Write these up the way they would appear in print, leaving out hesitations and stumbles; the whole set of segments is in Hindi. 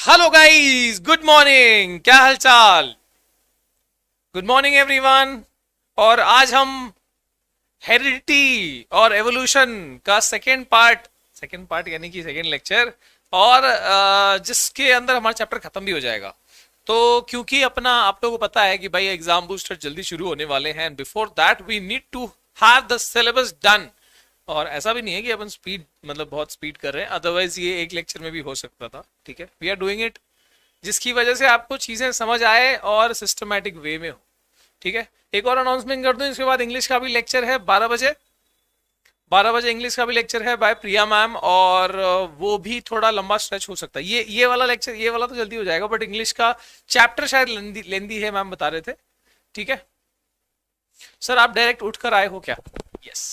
Hello guys, good morning. क्या हालचाल? Good morning everyone. और आज हम हेरिडिटी और एवोल्यूशन का सेकेंड पार्ट यानी कि सेकेंड लेक्चर, और जिसके अंदर हमारा चैप्टर खत्म भी हो जाएगा। तो क्योंकि अपना आप लोगों को पता है कि भाई एग्जाम बूस्टर जल्दी शुरू होने वाले हैं, before that we need to have the syllabus done. और ऐसा भी नहीं है कि अपन स्पीड मतलब बहुत स्पीड कर रहे हैं, अदरवाइज ये एक लेक्चर में भी हो सकता था। ठीक है, वी आर डूइंग इट जिसकी वजह से आपको चीजें समझ आए और सिस्टमैटिक वे में हो। ठीक है, एक और अनाउंसमेंट कर दूं, इसके बाद इंग्लिश का भी लेक्चर है 12 बजे। 12 बजे इंग्लिश का भी लेक्चर है बाय प्रिया मैम, और वो भी थोड़ा लंबा स्ट्रेच हो सकता है। ये वाला लेक्चर, ये वाला तो जल्दी हो जाएगा, बट इंग्लिश का चैप्टर शायद लेंदी है, मैम बता रहे थे। ठीक है सर, आप डायरेक्ट उठकर आए हो क्या? यस,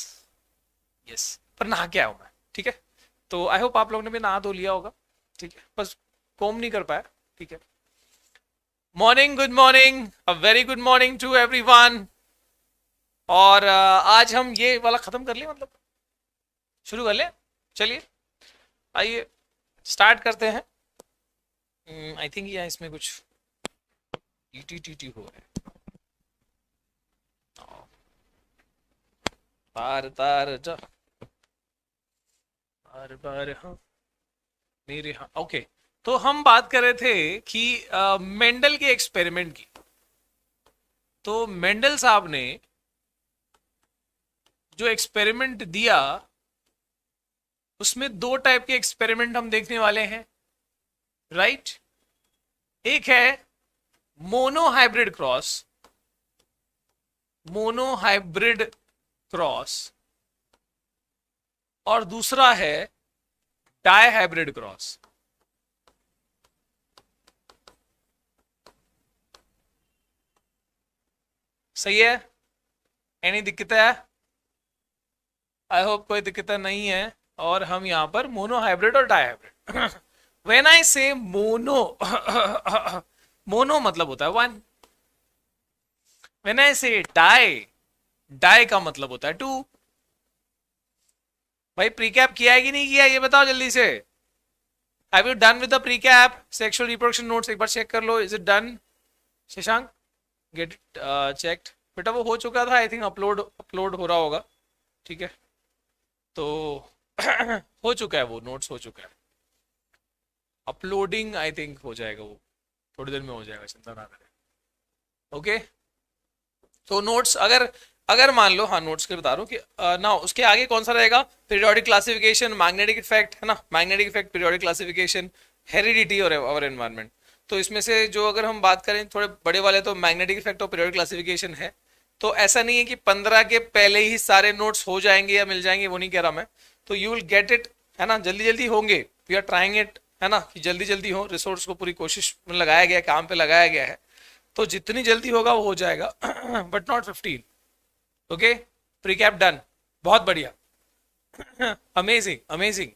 यस, पर नहा के आया हूं मैं। ठीक है, तो आई होप आप लोगों ने भी नहा धो लिया होगा। ठीक है, बस कोम नहीं कर पाया। ठीक है, morning, good morning, a very good morning to everyone. और आज हम ये वाला खत्म कर लें, मतलब शुरू कर लें। चलिए आइए स्टार्ट करते हैं। आई थिंक यहाँ इसमें कुछ टी टी टी हो रहा है। तार तार जा, बार बार हाँ मेरे, हाँ ओके। तो हम बात कर रहे थे कि मेंडल के एक्सपेरिमेंट की। तो मेंडल साहब ने जो एक्सपेरिमेंट दिया, उसमें दो टाइप के एक्सपेरिमेंट हम देखने वाले हैं, राइट। एक है मोनो हाइब्रिड क्रॉस, और दूसरा है डाई हाइब्रिड क्रॉस। सही है? एनी दिक्कत है? आई होप कोई दिक्कत नहीं है। और हम यहां पर मोनो हाइब्रिड और डाई हाइब्रिड व्हेन आई से मोनो मोनो मतलब होता है वन। व्हेन आई से डाई, डाई का मतलब होता है टू। भाई प्रीकैप किया है कि नहीं किया, ये बताओ जल्दी से। Have you done with the precap sexual reproduction notes? एक बार चेक कर लो, is it done? Shashank, get it checked. बेटा वो हो चुका था, आई थिंक अपलोड अपलोड हो रहा होगा। ठीक है, तो हो चुका है, वो नोट्स हो चुका है। अपलोडिंग आई थिंक हो जाएगा, वो थोड़ी देर में हो जाएगा, चिंता ना करें। ओके, तो नोट्स अगर अगर मान लो, हाँ नोट्स के बता रहा हूँ कि ना उसके आगे कौन सा रहेगा? पीरियोडिक क्लासिफिकेशन, मैग्नेटिक इफेक्ट, है ना, magnetic effect, periodic classification, heredity और अवर एनवायरनमेंट। तो इसमें से जो अगर हम बात करें थोड़े बड़े वाले, तो मैग्नेटिक इफेक्ट और पीरियोडिक क्लासिफिकेशन है। तो ऐसा नहीं है कि 15 के पहले ही सारे नोट्स हो जाएंगे या मिल जाएंगे, वो नहीं कह रहा मैं। तो यू विल गेट इट, है ना, जल्दी जल्दी होंगे। वी आर ट्राइंग इट, है ना, कि जल्दी जल्दी हो। रिसोर्स को पूरी कोशिश में लगाया गया है, काम पे लगाया गया है। तो जितनी जल्दी होगा वो हो जाएगा, but not 15। Okay, precap done, बहुत बढ़िया। अमेजिंग अमेजिंग,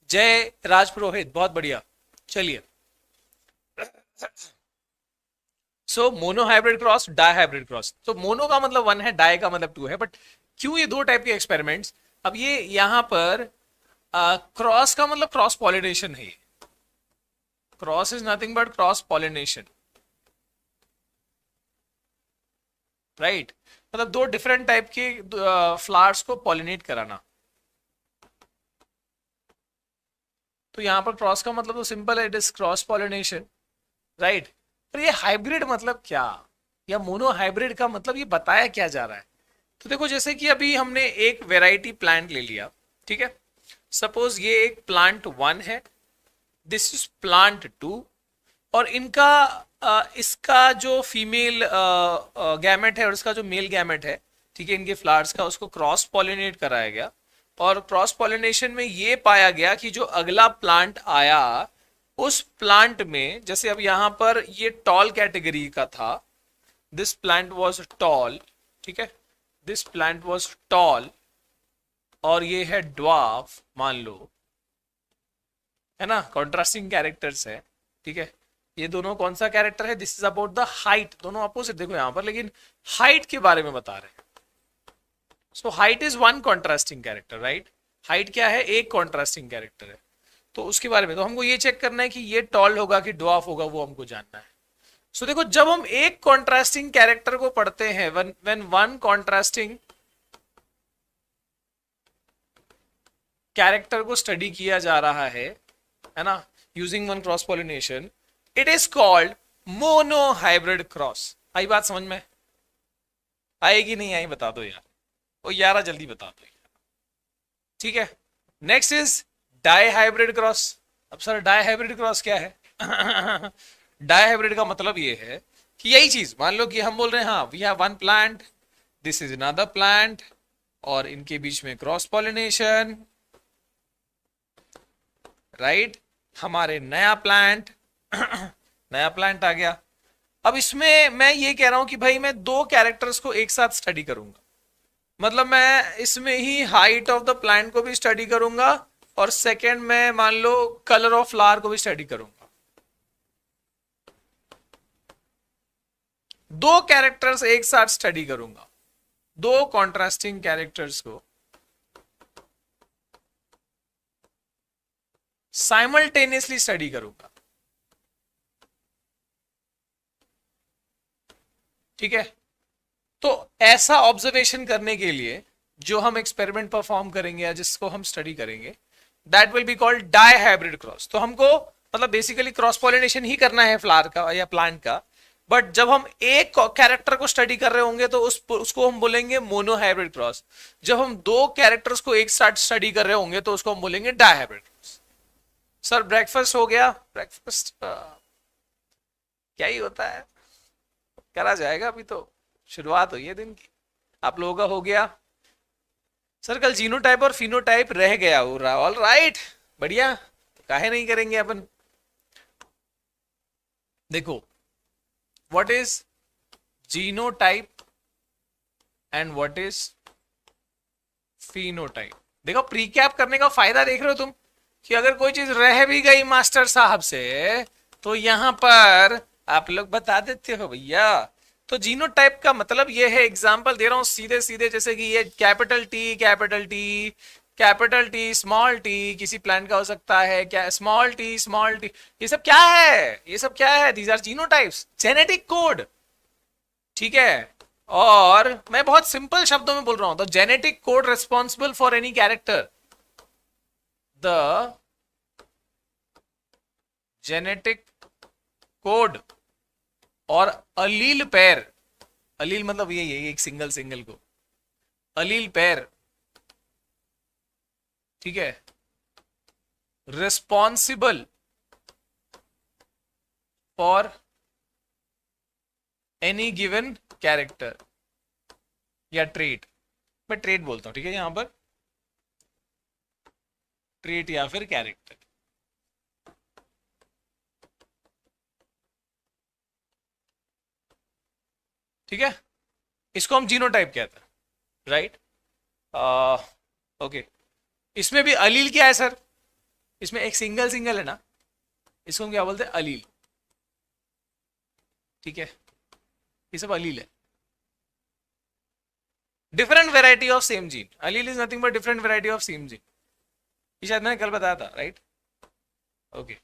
जय राज पुरोहित, बहुत बढ़िया। चलिए, so mono hybrid cross, dihybrid cross. तो मोनो का मतलब वन है, डाई का मतलब टू है। बट क्यों ये दो टाइप के एक्सपेरिमेंट्स? अब ये यहां पर क्रॉस का मतलब क्रॉस पॉलिनेशन है। Cross is nothing but cross pollination, right. मतलब दो डिफरेंट टाइप के फ्लावर्स को पॉलिनेट कराना। तो यहां पर क्रॉस का मतलब तो सिंपल है, it is cross pollination, right. पर ये हाइब्रिड मतलब क्या, या मोनो हाइब्रिड का मतलब ये बताया क्या जा रहा है? तो देखो, जैसे कि अभी हमने एक वेराइटी प्लांट ले लिया, ठीक है। सपोज ये एक प्लांट वन है, दिस इज प्लांट टू, और इनका इसका जो फीमेल गैमेट है और इसका जो मेल गैमेट है, ठीक है, इनके फ्लावर्स का, उसको क्रॉस पॉलिनेट कराया गया। और क्रॉस पॉलिनेशन में ये पाया गया कि जो अगला प्लांट आया, उस प्लांट में, जैसे अब यहां पर ये टॉल कैटेगरी का था, दिस प्लांट वॉज टॉल, ठीक है, दिस प्लांट वॉज टॉल, और ये है ड्वार्फ मान लो, है ना, कॉन्ट्रास्टिंग कैरेक्टर्स है। ठीक है, ये दोनों कौन सा कैरेक्टर है? This is about the height, दोनों अपोजिट देखो यहां पर, लेकिन हाइट के बारे में बता रहे हैं। So height is one contrasting character, right. Height क्या है? एक कॉन्ट्रास्टिंग कैरेक्टर है। तो उसके बारे में तो हमको ये चेक करना है कि ये टॉल होगा कि ड्वार्फ होगा, वो हमको जानना है। सो देखो, जब हम एक कॉन्ट्रास्टिंग कैरेक्टर को पढ़ते हैं, व्हेन वन कॉन्ट्रास्टिंग कैरेक्टर को स्टडी किया जा रहा है ना, using one cross pollination, it is called mono hybrid cross. आई बात समझ में? आएगी नहीं आई बता दो यार, ओ यारा जल्दी बता दो यार। ठीक है, next is dihybrid cross. अब सर डाई हाइब्रिड क्रॉस क्या है? डाई हाइब्रिड का मतलब ये है कि यही चीज, मान लो कि हम बोल रहे हैं हाँ we have one plant, this is another plant, और इनके बीच में क्रॉस पॉलिनेशन, राइट। हमारे नया प्लांट नया प्लांट आ गया। अब इसमें मैं ये कह रहा हूं कि भाई मैं दो कैरेक्टर्स को एक साथ स्टडी करूंगा, मतलब मैं इसमें ही हाइट ऑफ द प्लांट को भी स्टडी करूंगा, और सेकंड में मान लो कलर ऑफ फ्लावर को भी स्टडी करूंगा। दो कैरेक्टर्स एक साथ स्टडी करूंगा, दो कॉन्ट्रास्टिंग कैरेक्टर्स को साइमल्टेनियसली स्टडी करूंगा। ठीक है, तो ऐसा ऑब्जर्वेशन करने के लिए जो हम एक्सपेरिमेंट परफॉर्म करेंगे या जिसको हम स्टडी करेंगे, that will be called dihybrid cross. तो हमको मतलब बेसिकली क्रॉस पॉलिनेशन ही करना है फ्लावर का या प्लांट का, बट जब हम एक कैरेक्टर को स्टडी कर रहे होंगे तो उसको हम बोलेंगे मोनो हाइब्रिड क्रॉस। जब हम दो कैरेक्टर्स को एक साथ स्टडी कर रहे होंगे तो उसको हम बोलेंगे dihybrid cross. Sir breakfast हो गया? ब्रेकफास्ट क्या ही होता है, करा जाएगा, अभी तो शुरुआत हुई है दिन की। आप लोगों का हो गया? सर कल जीनोटाइप और फिनोटाइप रह गया हो रहा, ऑल राइट, बढ़िया, काहे नहीं करेंगे अपन। देखो, what is genotype and what is phenotype. देखो, प्रीकैप करने का फायदा देख रहे हो तुम, कि अगर कोई चीज रह भी गई मास्टर साहब से तो यहां पर आप लोग बता देते हो भैया। तो जीनोटाइप का मतलब ये है, एग्जांपल दे रहा हूं सीधे सीधे, जैसे कि ये capital T capital T capital T small T किसी प्लांट का हो सकता है, क्या स्मॉल टी, ये सब क्या है? ये सब क्या है? These are genotypes, genetic code. ठीक है, और मैं बहुत सिंपल शब्दों में बोल रहा हूं, the genetic code responsible for any character, the genetic code और अलील पेयर, अलील मतलब यही है एक सिंगल सिंगल को, अलील पेयर, ठीक है, responsible for any given character या ट्रेट। मैं ट्रेट बोलता हूं, ठीक है, यहां पर ट्रेट या फिर कैरेक्टर। ठीक है, इसको हम जीनोटाइप कहते हैं, राइट। ओके, इसमें भी अलील क्या है सर? इसमें एक सिंगल सिंगल है ना, इसको हम क्या बोलते हैं? अलील। ठीक है, ये सब अलील है, different variety of same gene. Aleel is nothing but different variety of same gene, ये शायद मैंने कल बताया था, राइट। ओके,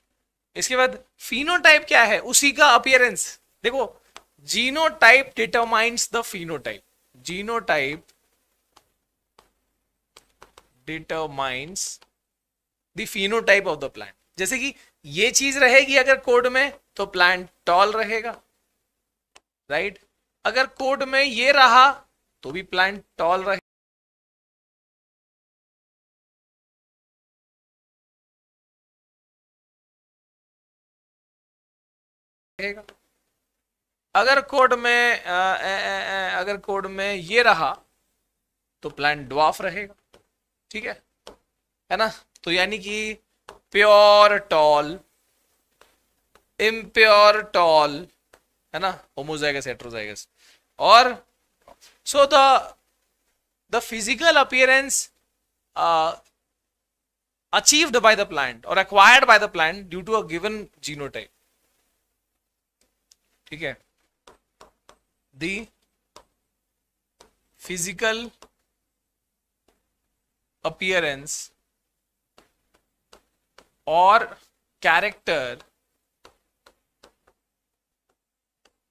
इसके बाद फिनोटाइप क्या है? उसी का अपीयरेंस। देखो, genotype determines the phenotype, genotype determines the phenotype of the plant. जैसे कि ये चीज रहेगी अगर कोड में तो प्लांट टॉल रहेगा, राइट। अगर कोड में ये रहा तो भी प्लांट टॉल रहेगा। अगर कोड में अगर कोड में ये रहा तो प्लांट ड्वार्फ रहेगा। ठीक है ना। तो यानी कि प्योर टॉल, इम्प्योर टॉल, है ना, होमोजाइगस हेटेरोजाइगस, और so the physical appearance achieved by the plant or acquired by the plant due to a given genotype. ठीक है, the physical appearance और कैरेक्टर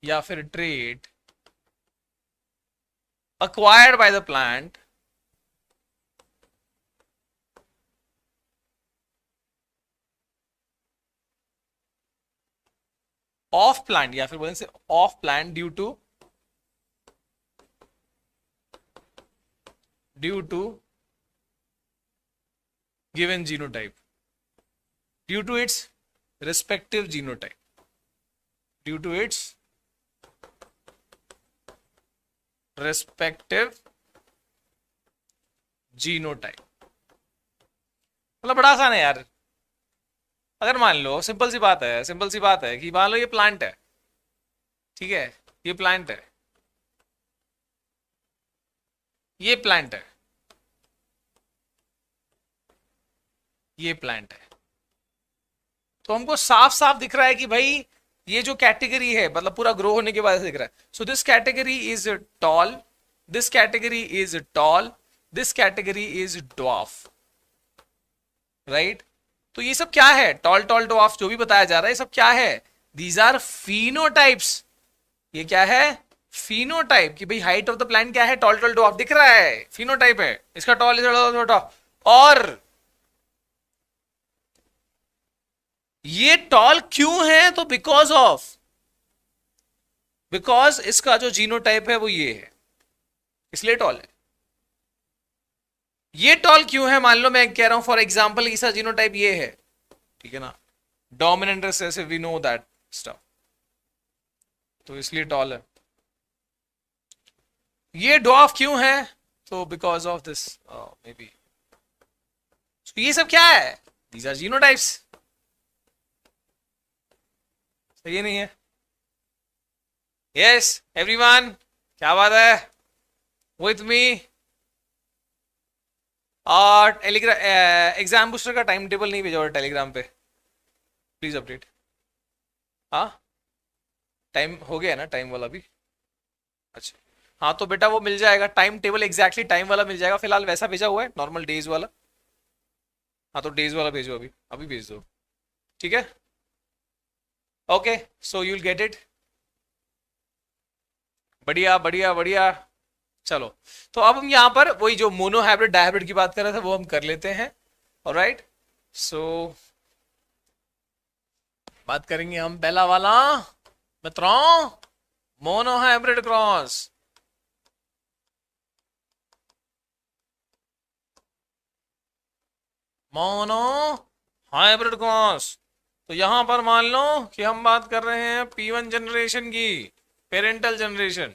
या फिर trait acquired by the plant of plant, या फिर बोलें से of plant due to given genotype, due to its respective genotype, due to its respective genotype. मतलब बड़ा आसान है यार। अगर मान लो सिंपल सी बात है, सिंपल सी बात है कि मान लो ये प्लांट है, ठीक है, ये प्लांट है, ये प्लांट है, ये प्लांट है, तो हमको साफ साफ दिख रहा है कि भाई ये जो कैटेगरी है, मतलब पूरा ग्रो होने के बाद दिख रहा है। So this category is tall, this category is tall, this category is dwarf, right. तो ये सब क्या है, टॉल टॉल ड्वार्फ जो भी बताया जा रहा है, ये सब क्या है, दीज आर फिनोटाइप्स। ये क्या है, फिनोटाइप, कि भाई हाइट ऑफ द प्लांट क्या है, टॉल टॉल ड्वार्फ दिख रहा है, फिनोटाइप है इसका, टॉल इज छोटा। और ये टॉल क्यों है, तो बिकॉज इसका जो जीनोटाइप है वो ये है, इसलिए टॉल है। ये टॉल क्यों है, मान लो मैं कह रहा हूं फॉर एग्जाम्पल इसका जीनोटाइप ये है, ठीक है ना, dominant recessive, we know that stuff, तो इसलिए टॉल है। ये ड्वार्फ क्यों है, तो because of this may be. ये सब क्या है, दीज आर जीनोटाइप्स। सही नहीं है, यस एवरीवन, क्या बात है विथ मी। और टेलीग्राम एग्जाम बूस्टर का टाइम टेबल नहीं भेजा और टेलीग्राम पे प्लीज अपडेट। हाँ टाइम हो गया ना, टाइम वाला भी, अच्छा हाँ तो बेटा वो मिल जाएगा, टाइम टेबल एग्जैक्टली टाइम वाला मिल जाएगा। फिलहाल वैसा भेजा हुआ है नॉर्मल डेज वाला, हाँ तो डेज वाला भेजो, अभी अभी भेज दो, ठीक है। Okay so you will get it, बढ़िया बढ़िया बढ़िया। चलो तो अब हम यहाँ पर वही जो मोनो हाइब्रिड डायहाइब्रिड की बात कर रहे थे वो हम कर लेते हैं। ऑलराइट सो बात करेंगे हम पहला वाला मित्रों, mono hybrid cross. Mono hybrid cross, तो यहां पर मान लो कि हम बात कर रहे हैं P1 जनरेशन की, पेरेंटल जनरेशन,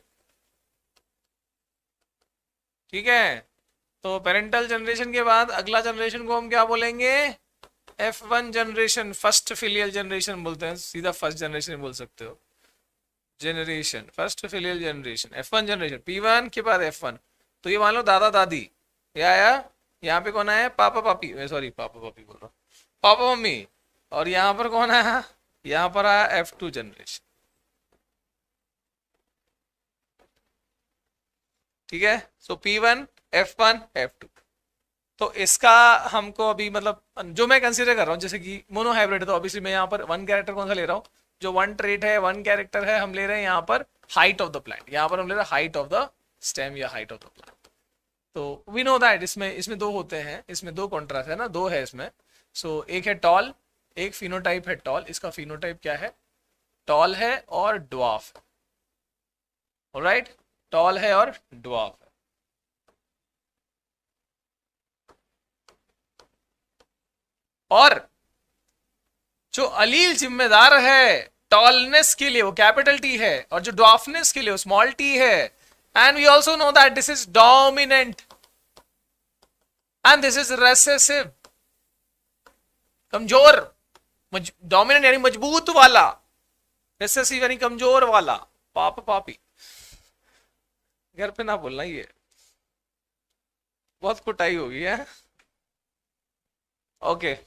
ठीक है। तो पेरेंटल जनरेशन के बाद अगला जनरेशन को हम क्या बोलेंगे, F1 generation, first filial generation बोलते हैं, सीधा फर्स्ट जनरेशन बोल सकते हो, generation first filial generation, F1 generation, P1 के बाद F1। तो ये मान लो दादा दादी, ये आया, यहाँ पे कौन आया, पापा पापी, सॉरी पापा पापी बोल रहा हूँ, पापा मम्मी। और यहाँ पर कौन आया, यहाँ पर आया F2 जनरेशन, ठीक है। सो P1 F1 F2। तो इसका हमको अभी मतलब जो मैं कंसीडर कर रहा हूँ, जैसे कि मोनो हाइब्रिड है तो ऑब्वियसली मैं यहाँ पर वन कैरेक्टर कौन सा ले रहा हूँ, जो वन ट्रेट है, वन कैरेक्टर है, हम ले रहे हैं यहाँ पर हाइट ऑफ द प्लांट, यहाँ पर हम ले रहे हैं हाइट ऑफ द स्टेम या हाइट ऑफ द प्लांट। तो वी नो दैट इसमें इसमें दो होते हैं, इसमें दो कॉन्ट्रास्ट है ना, दो है इसमें। सो एक है टॉल, एक फिनोटाइप है टॉल, इसका फिनोटाइप क्या है, टॉल है और ड्वार्फ है, ऑलराइट, टॉल है और ड्वार्फ है। और जो अलील जिम्मेदार है टॉलनेस के लिए वो कैपिटल टी है, और जो ड्वार्फनेस के लिए वो स्मॉल टी है। And we also know that this is dominant and this is recessive, कमजोर, डोमिनेंट यानी मजबूत वाला, रेसेसिव यानी कमजोर वाला। पापा पापी घर पे ना बोलना, ये बहुत कुटाई होगी है। ओके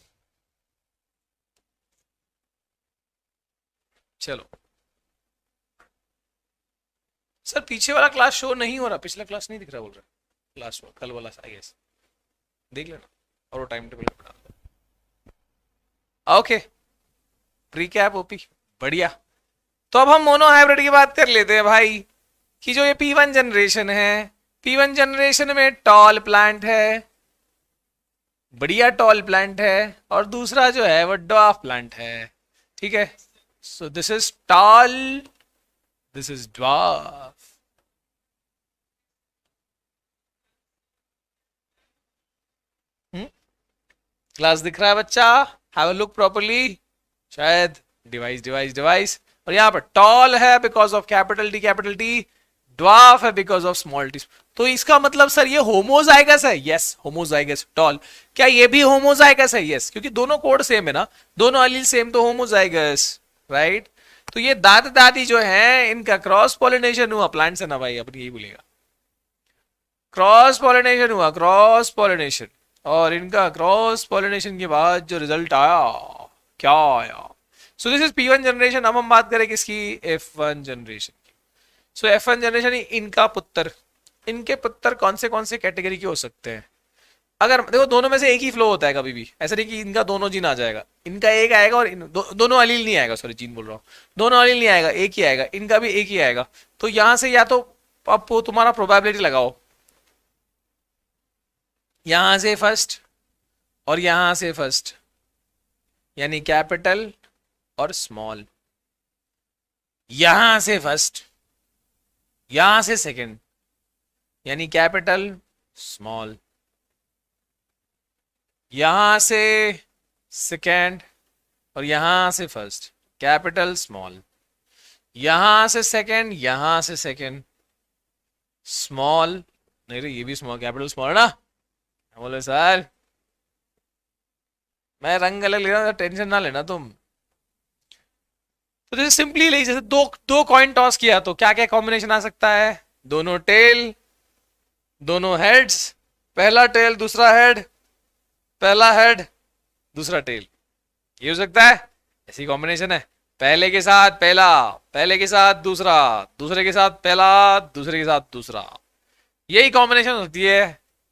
चलो सर, पीछे वाला क्लास शो नहीं हो रहा, पिछला क्लास नहीं दिख रहा बोल रहा, लास्ट कल वाला आई गेस देख लेना और वो टाइम टेबल पे डाल दो। ओके, रिकैप ओपी, बढ़िया। तो अब हम मोनो हाइब्रिड की बात कर लेते हैं भाई, कि जो ये P1 जनरेशन है, P1 जनरेशन में टॉल प्लांट है, बढ़िया टॉल प्लांट है, और दूसरा जो है वो ड्वार्फ प्लांट है, ठीक है। So this is tall, this is dwarf. Class दिख रहा है बच्चा? हैव अ लुक प्रॉपर्ली, शायद। डिवाइस डिवाइस डिवाइस, और यहाँ पर टॉल है because of capital T, dwarf है बिकॉज ऑफ स्मॉल टी। तो इसका मतलब सर ये होमोजाइगस है? Yes, homozygous. टॉल, क्या ये भी होमोजाइगस है? यस, क्योंकि दोनों कोड सेम है ना, दोनों अलील सेम, तो होमोजाइगस, राइट। तो ये दादा दादी जो है इनका क्रॉस पॉलिनेशन हुआ प्लांट से ना भाई, अपन यही बोलेगा, क्रॉस पॉलिनेशन हुआ, क्रॉस पॉलिनेशन। और इनका क्रॉस पॉलिनेशन के बाद जो रिजल्ट आया, क्या आया? So this is P1 generation. अब हम बात करें किसकी? F1 जनरेशन की। सो F1 जनरेशन इनका पुत्र, इनके पुत्र कौन से कैटेगरी के हो सकते हैं? अगर देखो दोनों में से एक ही फ्लो होता है कभी भी, ऐसा नहीं कि इनका दोनों जीन आ जाएगा, इनका एक आएगा और दोनों अलील नहीं आएगा, सॉरी जीन बोल रहा हूँ, दोनों अलील नहीं आएगा, एक ही आएगा, इनका भी एक ही आएगा। तो यहां से या तो अब तुम्हारा प्रोबेबिलिटी लगाओ, यहां से फर्स्ट और यहां से फर्स्ट, यानी कैपिटल और स्मॉल, यहां से फर्स्ट, यहां से सेकंड, यानी कैपिटल स्मॉल, यहां से सेकंड और यहां से फर्स्ट, कैपिटल स्मॉल, यहां से सेकंड, यहां से सेकंड, स्मॉल, नहीं रे ये भी स्मॉल, कैपिटल स्मॉल है ना? बोले सर मैं रंग अलग ले रहा हूं, टेंशन ना लेना तुम। तो जैसे सिंपली ले, जैसे दो दो कॉइन टॉस किया तो क्या क्या कॉम्बिनेशन आ सकता है? दोनों टेल, दोनों हेड्स, पहला टेल दूसरा हेड, पहला हेड दूसरा टेल, ये हो सकता है। ऐसी कॉम्बिनेशन है, पहले के साथ पहला, पहले के साथ दूसरा, दूसरे के साथ पहला, दूसरे के साथ दूसरा, यही कॉम्बिनेशन होती है।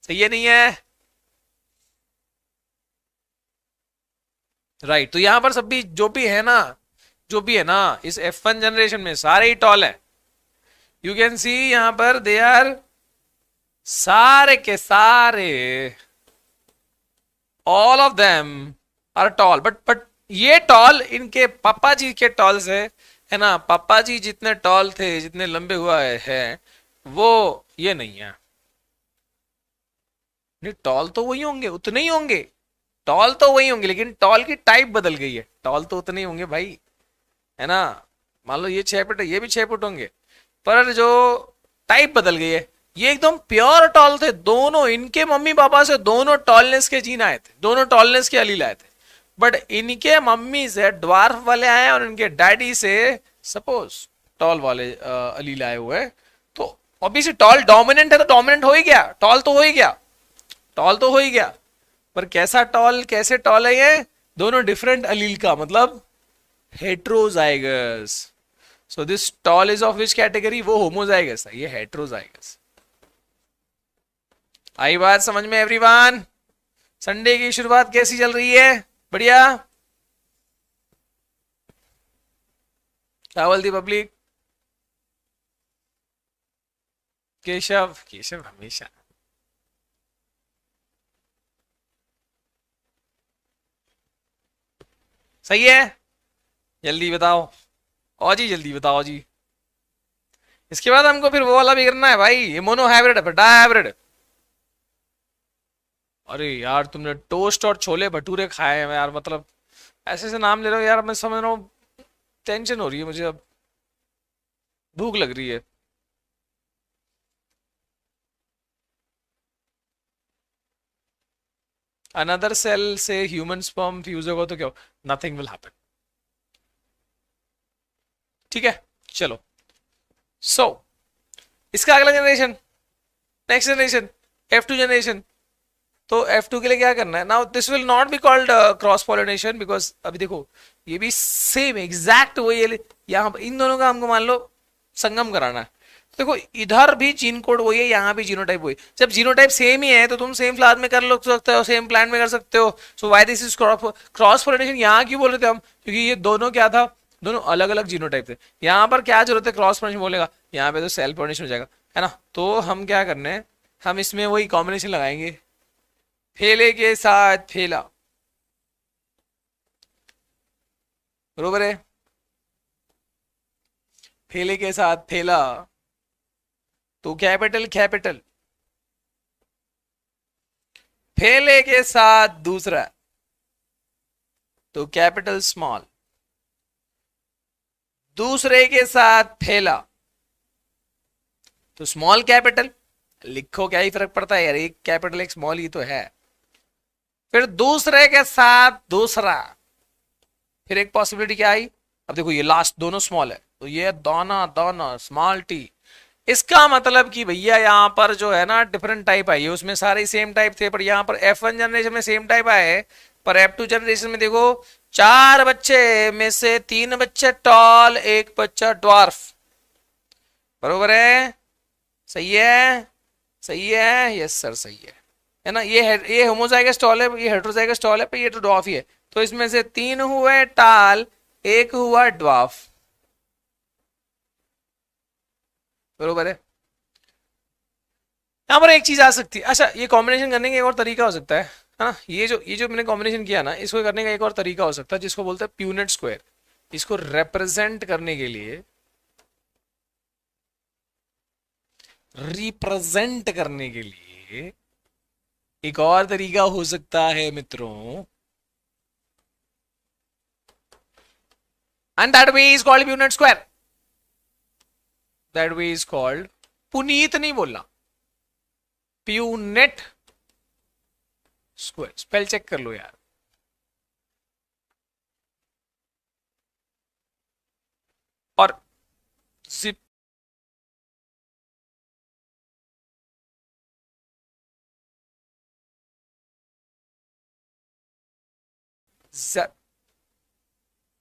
सही है नहीं है? राइट। तो यहां पर सब भी जो भी है ना, जो भी है ना इस F1 जनरेशन में, सारे ही टॉल है। यू कैन सी यहां पर दे आर सारे के सारे, all of them are tall, but ये टॉल इनके पापा जी के टॉल से है ना, पापा जी जितने टॉल थे, जितने लंबे हुआ है वो ये नहीं है। नहीं, टॉल तो वही होंगे, उतने ही होंगे, टॉल तो वही होंगे, लेकिन टॉल की टाइप बदल गई है। टॉल तो उतने ही होंगे भाई, है ना। मान लो ये 6 फुट है, ये भी 6 फुट होंगे, पर जो टाइप बदल गई है। ये एकदम प्योर टॉल थे दोनों, इनके मम्मी पापा से दोनों टॉलनेस के जीन आए थे, दोनों टॉलनेस के अलील आए थे। बट इनके मम्मी से ड्वार्फ वाले आए और इनके डैडी से सपोज टॉल वाले अलील आए हुए, तो ऑब्वियसली टॉल डोमिनेंट है तो डोमिनेंट हो ही गया, टॉल तो हो ही गया, टॉल तो हो ही गया। पर कैसा टॉल, कैसे टॉल है ये? दोनों डिफरेंट अलील का, मतलब heterozygous. So this tall is of which category? वो होमोजाइगस है, ये हेट्रोजाइगस। आई बात समझ में एवरीवन? संडे की शुरुआत कैसी चल रही है? बढ़िया? क्या बोलती पब्लिक? केशव, केशव हमेशा। सही है, जल्दी बताओ, और जी जल्दी बताओ जी। इसके बाद हमको फिर वो वाला भी करना है भाई, ये मोनो हाइब्रिड है, डाई हाइब्रिड। अरे यार तुमने टोस्ट और छोले भटूरे खाए हैं यार, मतलब ऐसे ऐसे नाम ले रहे हो यार, मैं समझ रहा हूँ, टेंशन हो रही है मुझे, अब भूख लग रही है। अनदर सेल से ह्यूमन स्पर्म फ्यूज होगा तो क्या? Nothing will happen. ठीक है, चलो। सो इसका अगला generation, next generation, F2 generation. तो F2 के लिए क्या करना है? Now this will not be called cross pollination, because अभी देखो ये भी सेम एग्जैक्ट वही है, यहाँ इन दोनों का हमको मान लो संगम कराना है। देखो इधर भी जीन कोड वही है, यहाँ भी जीनोटाइप वही। जब जीनोटाइप सेम ही है तो तुम सेम फ्लावर में कर लो सकते हो, सेम प्लांट में कर सकते हो। So why this is cross pollination. यहाँ क्यों बोल रहे थे हम, क्योंकि ये दोनों क्या था, दोनों अलग अलग जीनोटाइप थे। यहाँ पर क्या जरूरत है क्रॉस पोलिनेशन बोलेगा, यहाँ पे तो सेल्फ पोलिनेशन हो जाएगा, है ना। तो हम क्या करने हैं, हम इसमें वही कॉम्बिनेशन लगाएंगे, फेले के साथ फेला, बरोबर है, फेले के साथ फेला, तो कैपिटल कैपिटल, फेले के साथ दूसरा तो कैपिटल स्मॉल, दूसरे के साथ फेला तो स्मॉल कैपिटल। लिखो क्या ही फर्क पड़ता है यार, एक कैपिटल एक स्मॉल ही तो है। फिर दूसरे के साथ दूसरा, फिर एक पॉसिबिलिटी क्या आई, अब देखो ये लास्ट दोनों स्मॉल है तो ये दोनों दोनों स्मॉल टी। इसका मतलब कि भैया यहाँ पर जो है ना डिफरेंट टाइप आई है, उसमें सारे सेम टाइप थे, पर यहाँ पर F1 जनरेशन में सेम टाइप आए, पर F2 जनरेशन में देखो 4 बच्चे में से 3 बच्चे टॉल, एक बच्चा ड्वार्फ, बरोबर है, सही है, सही है, यस सर सही है ना। ये होमोजाइगस टॉल है, ये हेटेरोजाइगस टॉल है, पर ये तो ड्वार्फ ही है। तो इसमें से 3 हुए टाल, एक हुआ ड्वार्फ, बरोबर है। यहाँ पर एक चीज आ सकती है, अच्छा ये कॉम्बिनेशन करने का एक और तरीका हो सकता है ना, ये जो मैंने कॉम्बिनेशन किया ना, इसको करने का एक और तरीका हो सकता है जिसको बोलते हैं प्यूनेट स्क्वायर। इसको रिप्रेजेंट करने के लिए, रिप्रेजेंट करने के लिए एक और तरीका हो सकता है मित्रों, and that way is called Punnett square. That way is called, Puneet नहीं बोलना, प्यूनेट स्क्वायर। स्पेल चेक कर लो यार, और जिप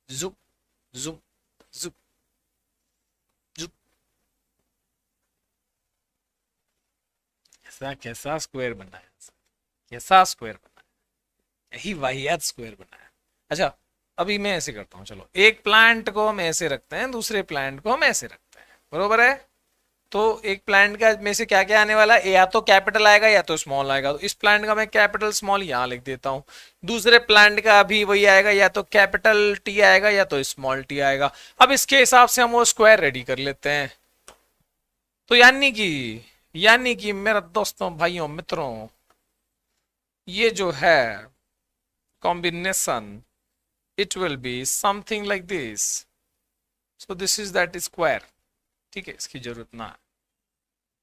जुप जुप जुप जुप, ऐसा कैसा स्क्वायर बना है, कैसा स्क्वायर बना है, यही वाहियात स्क्वायर बना है। अच्छा अभी मैं ऐसे करता हूँ, चलो एक प्लांट को हम ऐसे रखते हैं, दूसरे प्लांट को हम ऐसे रखते हैं, बरोबर है। तो एक प्लांट का में से क्या क्या आने वाला है, या तो कैपिटल आएगा या तो स्मॉल आएगा, तो इस प्लांट का मैं कैपिटल स्मॉल यहां लिख देता हूं। दूसरे प्लांट का भी वही आएगा, या तो कैपिटल टी आएगा या तो स्मॉल टी आएगा। अब इसके हिसाब से हम वो स्क्वायर रेडी कर लेते हैं। तो यानी कि मेरे दोस्तों भाइयों मित्रों, ये जो है combination, it will be something like this. So this is that square, ठीक है, इसकी जरूरत ना है।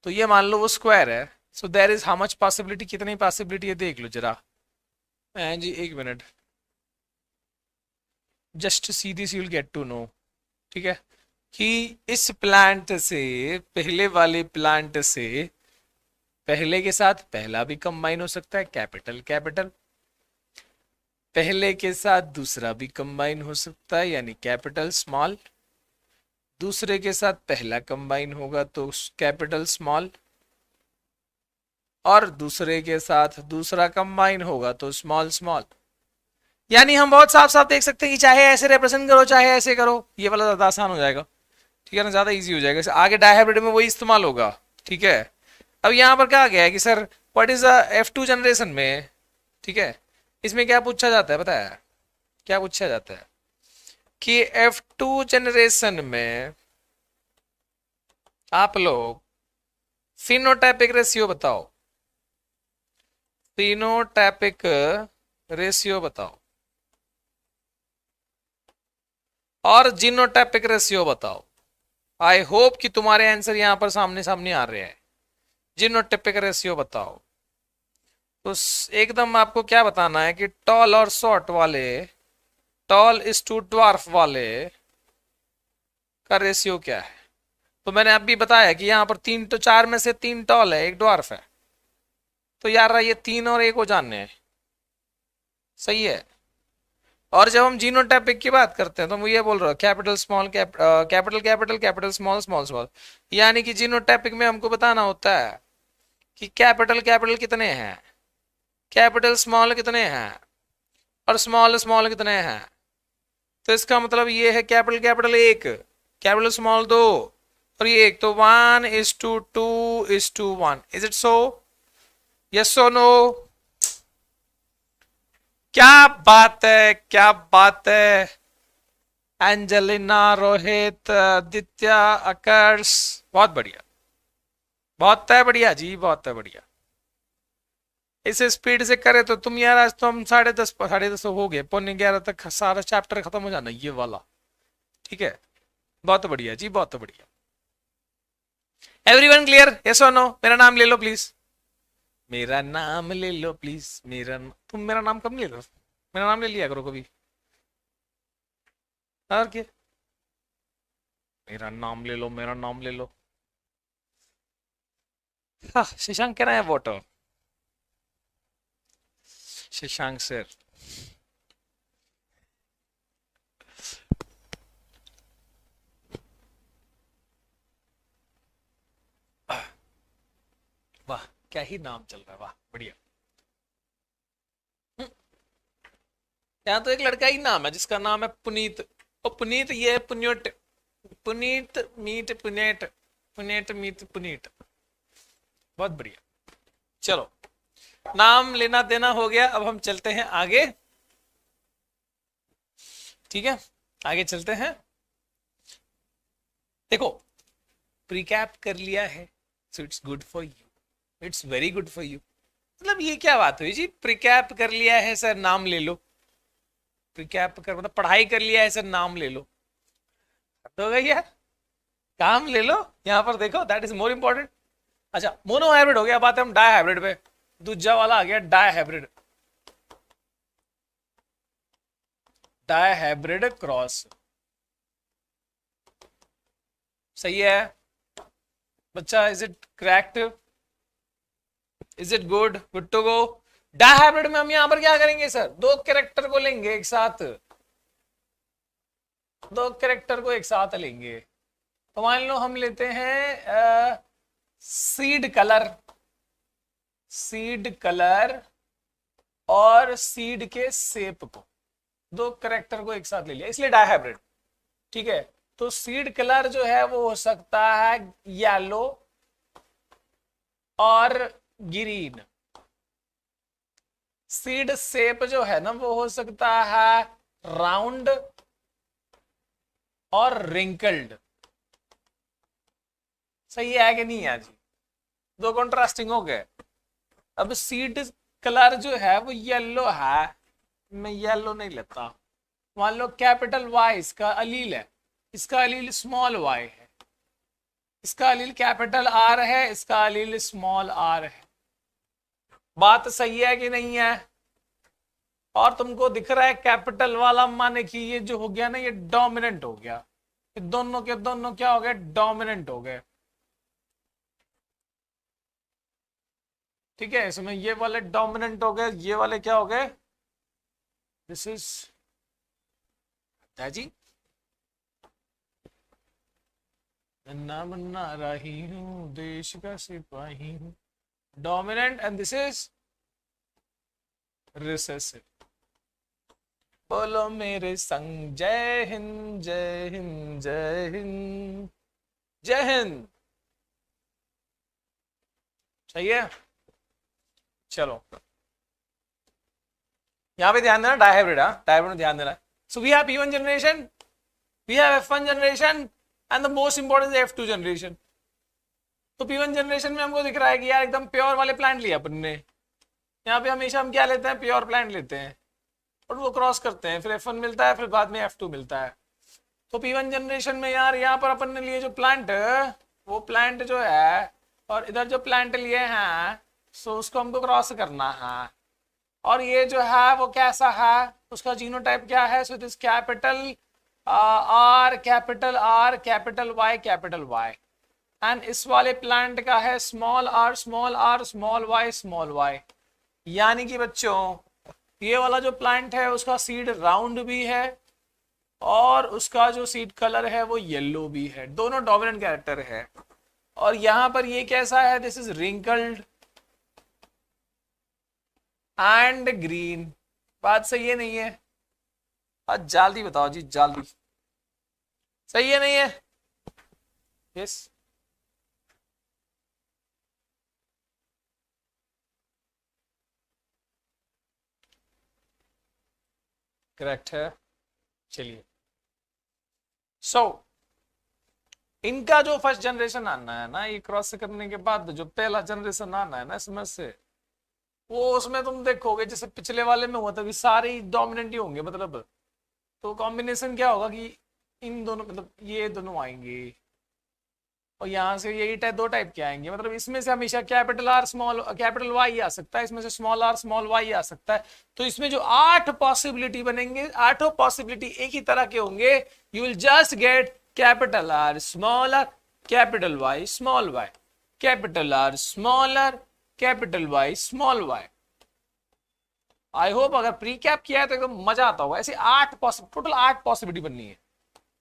तो ये मान लो वो स्क्वायर है। So there is how much possibility, कितनी पॉसिबिलिटी है देख लो जरा। जी एक minute, just see this you'll get to know, ठीक है, कि इस प्लांट से, पहले वाले प्लांट से पहले के साथ पहला भी कंबाइन हो सकता है, कैपिटल कैपिटल, पहले के साथ दूसरा भी कंबाइन हो सकता है यानी कैपिटल स्मॉल, दूसरे के साथ पहला कंबाइन होगा तो कैपिटल स्मॉल, और दूसरे के साथ दूसरा कंबाइन होगा तो स्मॉल स्मॉल। यानी हम बहुत साफ साफ देख सकते हैं कि चाहे ऐसे रिप्रेजेंट करो चाहे ऐसे करो, ये वाला ज्यादा आसान हो जाएगा, ठीक है ना, ज्यादा इजी हो जाएगा। आगे डायहाइब्रिड में वही इस्तेमाल होगा, ठीक है। अब यहाँ पर क्या गया है कि sir what is the F2 generation में, ठीक है, इसमें क्या पूछा जाता है पता है, क्या पूछा जाता है कि F2 जनरेशन में आप लोग फिनोटाइपिक रेशियो बताओ, फिनोटाइपिक रेशियो बताओ और जीनोटाइपिक रेशियो बताओ। आई होप कि तुम्हारे आंसर यहां पर सामने सामने आ रहे हैं। जीनोटाइपिक रेशियो बताओ, तो एकदम आपको क्या बताना है कि टॉल और शॉर्ट वाले, टॉल इज टू ड्वार्फ वाले का रेशियो क्या है। तो मैंने अभी बताया कि यहाँ पर 3 तो 4 में से 3 टॉल है, एक ड्वार्फ है, तो यार ये 3 और 1 को जानने हैं, सही है। और जब हम जीनोटाइपिक की बात करते हैं तो मैं ये बोल रहा हूँ capital small capital capital capital small small small, यानी कि जीनोटाइपिक में हमको बताना होता है कि कैपिटल कैपिटल कितने हैं, कैपिटल स्मॉल कितने हैं और स्मॉल स्मॉल कितने हैं। तो इसका मतलब ये है कैपिटल कैपिटल 1, कैपिटल स्मॉल 2 और ये 1, तो 1:2:1। Is it so? यस और नो? क्या बात है, क्या बात है। एंजेलिना, रोहित, आदित्य, आकर्ष, बहुत बढ़िया, बहुत है बढ़िया जी, बहुत है बढ़िया। इस स्पीड से करे तो तुम यार, आज तो हम 10:30 हो गए, 11:15 तक सारा चैप्टर खत्म हो जाना ये वाला। ठीक है, बहुत बढ़िया जी, बहुत बढ़िया। Everyone clear? यस और नो? मेरा नाम ले लो प्लीज, मेरा नाम ले लो प्लीज। तुम मेरा नाम कब ले लो? मेरा नाम ले लिया करो कभी। और क्या, मेरा नाम ले लो, मेरा नाम ले लो। हाँ, शशांक कह रहा है वोटर, शशांक सर। वाह, क्या ही नाम चल रहा है, वाह बढ़िया। यहाँ तो एक लड़का ही नाम है जिसका नाम है पुनीत। और पुनीत ये है Punnett, Puneet meet Punnett, Punnett meet Puneet. बहुत बढ़िया। चलो, नाम लेना देना हो गया, अब हम चलते हैं आगे। ठीक है, आगे चलते हैं। देखो, प्रीकैप कर लिया है, so it's good for you, it's very good for you. मतलब ये क्या बात हुई जी, प्रीकैप कर लिया है सर, नाम ले लो। प्रीकैप कर मतलब पढ़ाई कर लिया है सर, नाम ले लो। तो गई यार, काम ले लो। यहां पर देखो, दैट इज मोर इंपॉर्टेंट। अच्छा, मोनो हाइब्रिड हो गया, बात है हम डाई हाइब्रिड पे। दूसरा वाला आ गया dihybrid, dihybrid cross. सही है बच्चा? Is it correct? Is it good? Good to go. Dihybrid में हम यहां पर क्या करेंगे सर, दो कैरेक्टर को लेंगे एक साथ, दो कैरेक्टर को एक साथ लेंगे। तो मान लो हम लेते हैं सीड कलर, सीड कलर और सीड के शेप को, दो कैरेक्टर को एक साथ ले लिया, इसलिए डाई हाइब्रिड। ठीक है, तो सीड कलर जो है वो हो सकता है येलो और ग्रीन। सीड शेप जो है ना वो हो सकता है राउंड और रिंकल्ड। सही है कि नहीं है जी? दो कॉन्ट्रास्टिंग हो गए। अब सीड कलर जो है वो येलो है, मैं येलो नहीं लेता। मान लो कैपिटल वाई इसका अलील है, इसका अलील स्मॉल वाई है, इसका अलील कैपिटल आर है, इसका अलील स्मॉल आर है। बात सही है कि नहीं है? और तुमको दिख रहा है कैपिटल वाला, माने कि ये जो हो गया ना ये डोमिनेंट हो गया, ये दोनों के दोनों क्या हो गए, डोमिनेंट हो गए। ठीक है, इसमें ये वाले डोमिनेंट हो गए, ये वाले क्या हो गए, दिस इज जी नन्ना मुन्ना रही हूं, देश का सिपाही हूं, dominant, and this is recessive. बोलो मेरे संग, जय हिंद जय हिंद जय हिंद जय हिंद। सही है, चलो यहां पे ध्यान देना, डाई हाइब्रिड, डाई हाइब्रिड में ध्यान देना। So we have P1 generation, we have F1 generation and the most important F2 generation. तो P1 जनरेशन में हमको दिख रहा है कि यार एकदम प्योर वाले प्लांट लिया अपन ने। यहाँ पे हमेशा हम क्या लेते हैं, प्योर प्लांट लेते हैं और वो क्रॉस करते हैं, फिर F1 मिलता है, फिर बाद में F2 मिलता है। तो P1 जनरेशन में यार यहाँ पर अपन ने लिए जो प्लांट, वो प्लांट जो है, और इधर जो प्लांट लिए हैं, सो उसको हमको क्रॉस करना है। और ये जो है वो कैसा है, उसका जीनोटाइप क्या है, so this capital R capital R capital Y capital Y. And इस वाले प्लांट का है small R small R small Y small Y. यानी कि बच्चों ये वाला जो प्लांट है उसका सीड राउंड भी है और उसका जो सीड कलर है वो येलो भी है, दोनों डोमिनेंट कैरेक्टर है। और यहां पर ये कैसा है, this is wrinkled and green. बात सही है नहीं है? आज जल्दी बताओ जी, जल्दी। सही है नहीं है? यस। करेक्ट है। चलिए, सो इनका जो फर्स्ट जनरेशन आना है ना, ये क्रॉस करने के बाद जो पहला जनरेशन आना है ना इसमें से, वो उसमें तुम देखोगे जैसे पिछले वाले में हुआ था कि सारे ही डोमिनेंट ही होंगे, मतलब तो कॉम्बिनेशन क्या होगा कि इन दोनों, मतलब ये दोनों आएंगे और यहाँ से यही टाइप, दो टाइप के आएंगे। मतलब इसमें से हमेशा capital R small capital Y आ सकता है, इसमें से स्मॉल आर स्मॉल वाई आ सकता है। तो इसमें जो 8 पॉसिबिलिटी बनेंगे, 8 पॉसिबिलिटी एक ही तरह के होंगे। You will just get capital R small R, capital Y small Y, capital R small R, capital Y small Y. I hope अगर प्री कैप किया है तो एकदम मजा आता होगा। ऐसे 8 टोटल 8 पॉसिबिलिटी बननी है।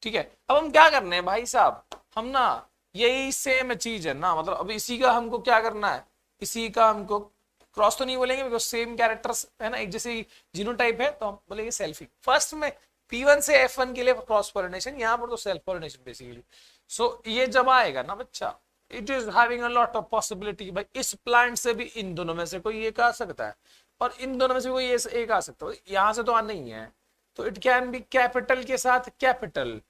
ठीक है, अब हम क्या करने हैं भाई साहब, हम ना यही सेम चीज है ना, मतलब अब इसी का हमको क्या करना है, इसी का हमको क्रॉस तो नहीं बोलेंगे बिकॉज सेम कैरेक्टर्स है ना, एक जैसे जीनोटाइप है, तो हम बोलेंगे सेल्फी। फर्स्ट में P1 से F1 के लिए क्रॉस पॉलिनेशन, यहाँ पर तो सेल्फ पॉलिनेशन बेसिकली। सो ये जब आएगा ना बच्चा, it is having a lot of possibility. भाई इस प्लांट से भी इन दोनों में से कोई एक आ सकता है और इन दोनों में से कोई एक आ सकता है, यहां से तो आना ही है। तो इट कैन बी कैपिटल के साथ capital,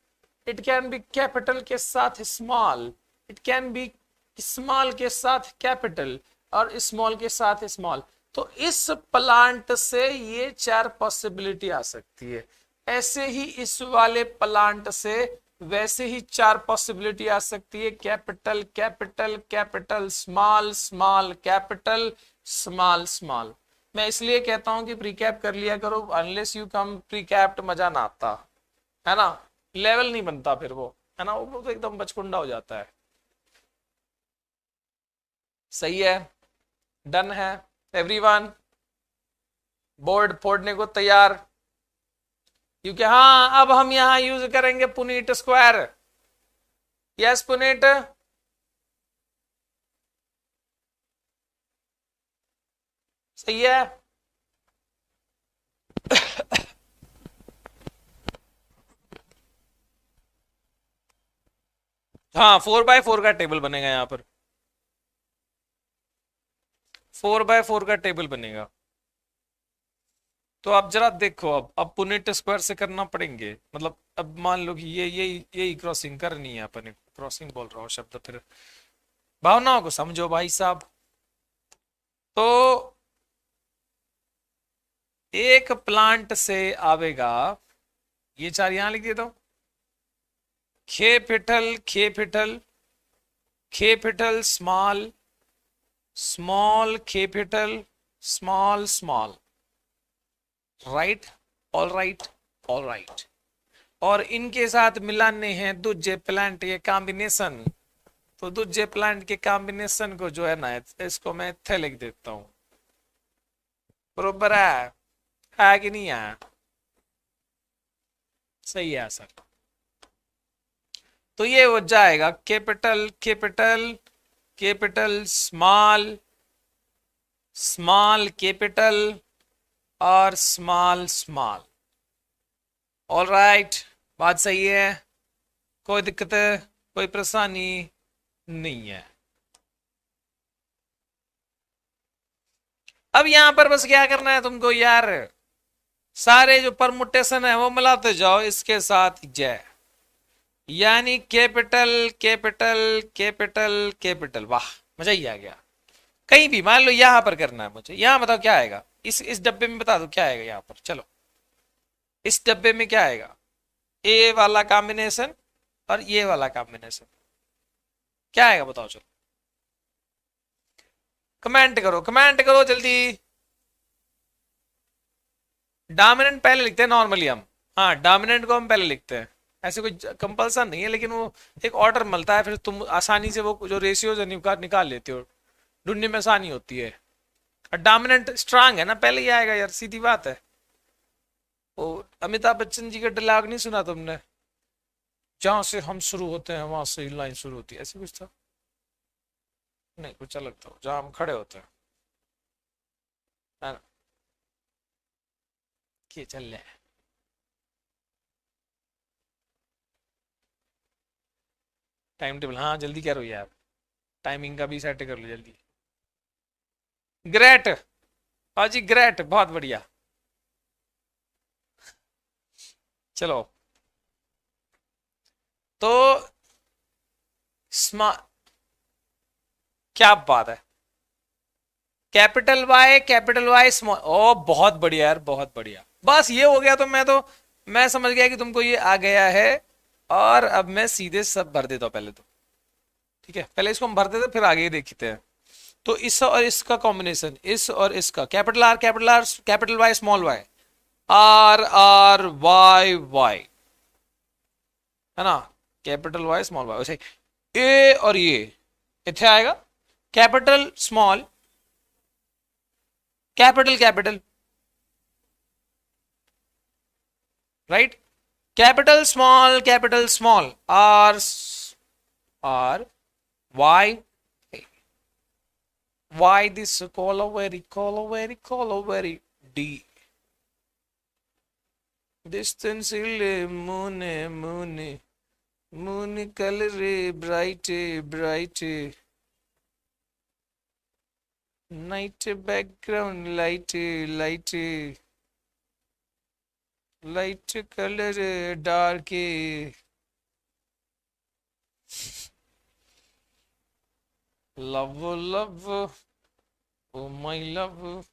it can be capital के साथ small, it can be small के साथ कैपिटल और स्मॉल के साथ स्मॉल। तो इस प्लांट से ये 4 पॉसिबिलिटी आ सकती है। ऐसे ही इस वाले प्लांट से वैसे ही 4 पॉसिबिलिटी आ सकती है, capital capital capital small small capital small small. मैं इसलिए कहता हूं कि प्रीकैप कर लिया करो, अनलेस यू कम प्रीकैप्ड मजा ना आता है ना, लेवल नहीं बनता फिर वो, है ना, वो तो एकदम बचकुंडा हो जाता है। सही है, डन है एवरीवन, बोर्ड फोड़ने को तैयार? क्योंकि हाँ अब हम यहां यूज करेंगे पुनीट स्क्वायर। यस पुनीट, सही है। हाँ 4x4 का टेबल बनेगा यहाँ पर, 4x4 का टेबल बनेगा। तो आप जरा देखो, अब पुनेट स्क्वायर से करना पड़ेंगे, मतलब अब मान लो कि ये क्रॉसिंग करनी है अपन, क्रॉसिंग बोल रहा हूँ शब्द, फिर भावनाओं को समझो भाई साहब। तो एक प्लांट से आवेगा, ये 4 यहां लिख देता हूं, capital capital capital small small capital small small, right, all right, all right. और इनके साथ मिलाने हैं दूजे प्लांट के कॉम्बिनेशन। तो दूजे प्लांट के कॉम्बिनेशन को जो है ना, इसको मैं इत्थे लिख देता हूं, बरोबर है कि नहीं है? सही है सर। तो ये हो जाएगा capital capital capital small small capital और स्मॉल स्मॉल। ऑल राइट, बात सही है, कोई दिक्कत है, कोई परेशानी नहीं है। अब यहां पर बस क्या करना है तुमको यार, सारे जो परमुटेशन है वो मिलाते जाओ इसके साथ जय, यानी कैपिटल कैपिटल कैपिटल कैपिटल। वाह मजा ही आ गया। कहीं भी मान लो यहां पर करना है मुझे, यहां बताओ क्या आएगा, इस डब्बे में बता दो क्या आएगा यहां पर। चलो इस डब्बे में क्या आएगा, ए वाला कॉम्बिनेशन और ये वाला कॉम्बिनेशन, क्या आएगा बताओ। चलो कमेंट करो जल्दी। डोमिनेंट पहले लिखते हैं नॉर्मली हम, हाँ डोमिनेंट को हम पहले लिखते हैं, ऐसे कोई कंपल्सन नहीं है, लेकिन वो एक ऑर्डर मिलता है, फिर तुम आसानी से वो जो रेशियोज निकाल लेते हो, ढूंढने में आसानी होती है। और डोमिनेंट स्ट्रांग है ना, पहले ही आएगा यार, सीधी बात है। ओ, अमिताभ बच्चन जी का डायलॉग नहीं सुना तुमने? जहां से हम शुरू होते हैं वहां से ही लाइन शुरू होती है, ऐसे कुछ था। नहीं, कुछ अलग था, जहां हम खड़े होते हैं। है ना? कि चल ले। टाइम टेबल, हाँ जल्दी क्या रहो यार, टाइमिंग का भी सेट कर लो जल्दी। ग्रेट। हाँ जी, ग्रेट, बहुत बढ़िया। चलो, तो स्मा क्या बात है। कैपिटल वाई स्मॉल, ओ बहुत बढ़िया यार, बहुत बढ़िया। बस ये हो गया तो मैं समझ गया कि तुमको ये आ गया है। और अब मैं सीधे सब भर देता हूँ पहले तो। ठीक है, पहले इसको हम भर देते हैं, फिर आगे देखते हैं। तो इस और इसका कॉम्बिनेशन, इस और इसका, capital R capital Y small Y, R R Y Y, है ना? कैपिटल वाई स्मॉल वाई, वैसे ए और ये इथे आएगा, capital small, capital capital, right? Capital small, R R Y Y, this very D. Distance moon color bright, night background light color dark, love, oh my love,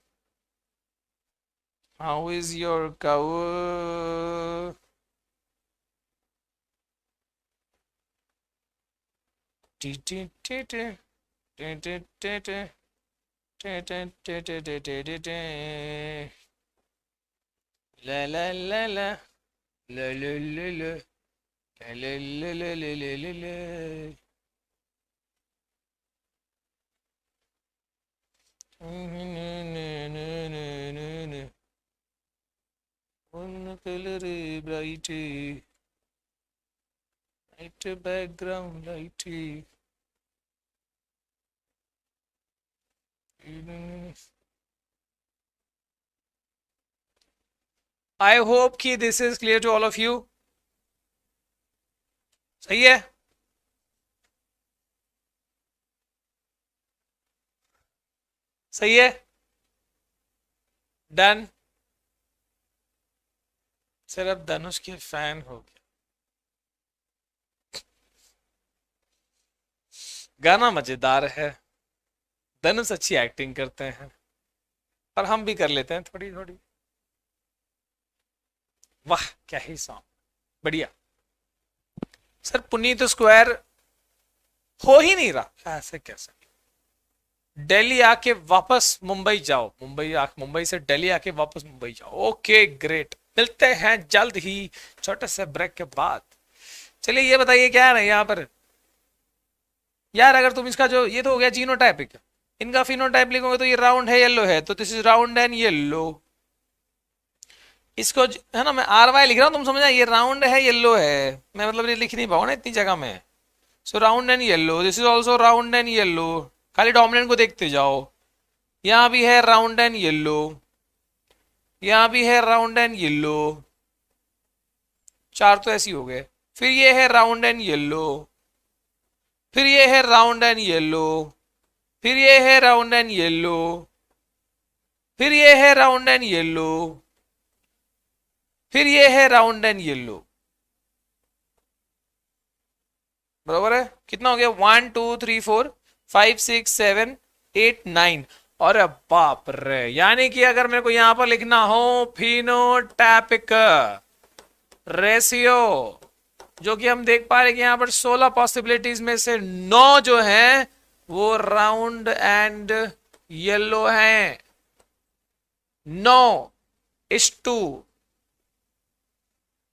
how is your cow? Ti ti ti ti ti ti ti ti ti ti ti ti ti ti ti. La la la la la la la la la la la la la la la. One color bright, night background light. I hope कि this is clear to all of you. सही है? सही है? डन। सिर्फ धनुष के फैन हो गया। गाना मजेदार है, धनुष अच्छी एक्टिंग करते हैं, और हम भी कर लेते हैं थोड़ी थोड़ी। वाह क्या ही सॉन्ग, बढ़िया। सर पुनीत स्क्वायर हो ही नहीं रहा, ऐसे कैसे? दिल्ली आके वापस मुंबई जाओ, मुंबई से दिल्ली आके वापस मुंबई जाओ। ओके ग्रेट, मिलते हैं जल्द ही छोटे से ब्रेक के बाद। चलिए ये बताइए क्या है यहाँ पर यार, अगर तुम इसका जो ये तो हो गया जीनोटाइपिक, इनका फिनोटाइप लिखोगे तो ये राउंड है येलो है, तो this is round and yellow. इसको है ना, मैं आर वाई लिख रहा हूँ, तुम समझा, ये राउंड है येलो है, मैं मतलब ये लिख नहीं पाऊँ ना इतनी जगह में। सो round and yellow, this is also round and yellow. खाली डोमिनेंट को देखते जाओ, यहाँ भी है राउंड एंड येलो, यहाँ भी है राउंड एंड येलो, चार तो ऐसी हो गए। फिर ये है राउंड एंड येलो, फिर ये है राउंड एंड येलो, फिर ये है राउंड एंड येलो, फिर ये है राउंड एंड येलो, फिर ये है राउंड एंड येलो। बराबर है? कितना हो गया? 1 2 3 4 5 6 7 8 9। और बाप रे, यानी कि अगर मेरे को यहां पर लिखना हो फिनोटैपिक रेशियो, जो कि हम देख पा रहे कि यहां पर 16 पॉसिबिलिटीज में से 9 जो हैं वो राउंड एंड येलो हैं। 9:2।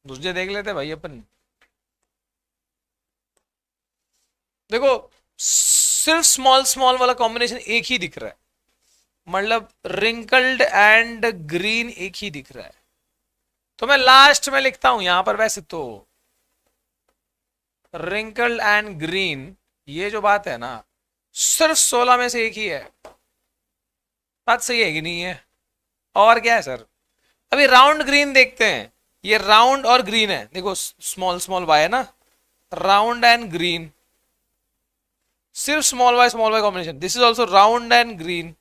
दूसरे देख लेते भाई अपन। देखो, सिर्फ स्मॉल स्मॉल वाला कॉम्बिनेशन एक ही दिख रहा है, मतलब रिंकल्ड एंड ग्रीन एक ही दिख रहा है। तो मैं लास्ट में लिखता हूं यहां पर वैसे तो रिंकल्ड एंड ग्रीन, ये जो बात है ना सिर्फ 16 में से एक ही है। बात सही है कि नहीं है? और क्या है सर? अभी राउंड ग्रीन देखते हैं, ये राउंड और ग्रीन है, देखो स्मॉल स्मॉल वाई है ना, राउंड एंड ग्रीन, सिर्फ small Y combination. This is also round and green,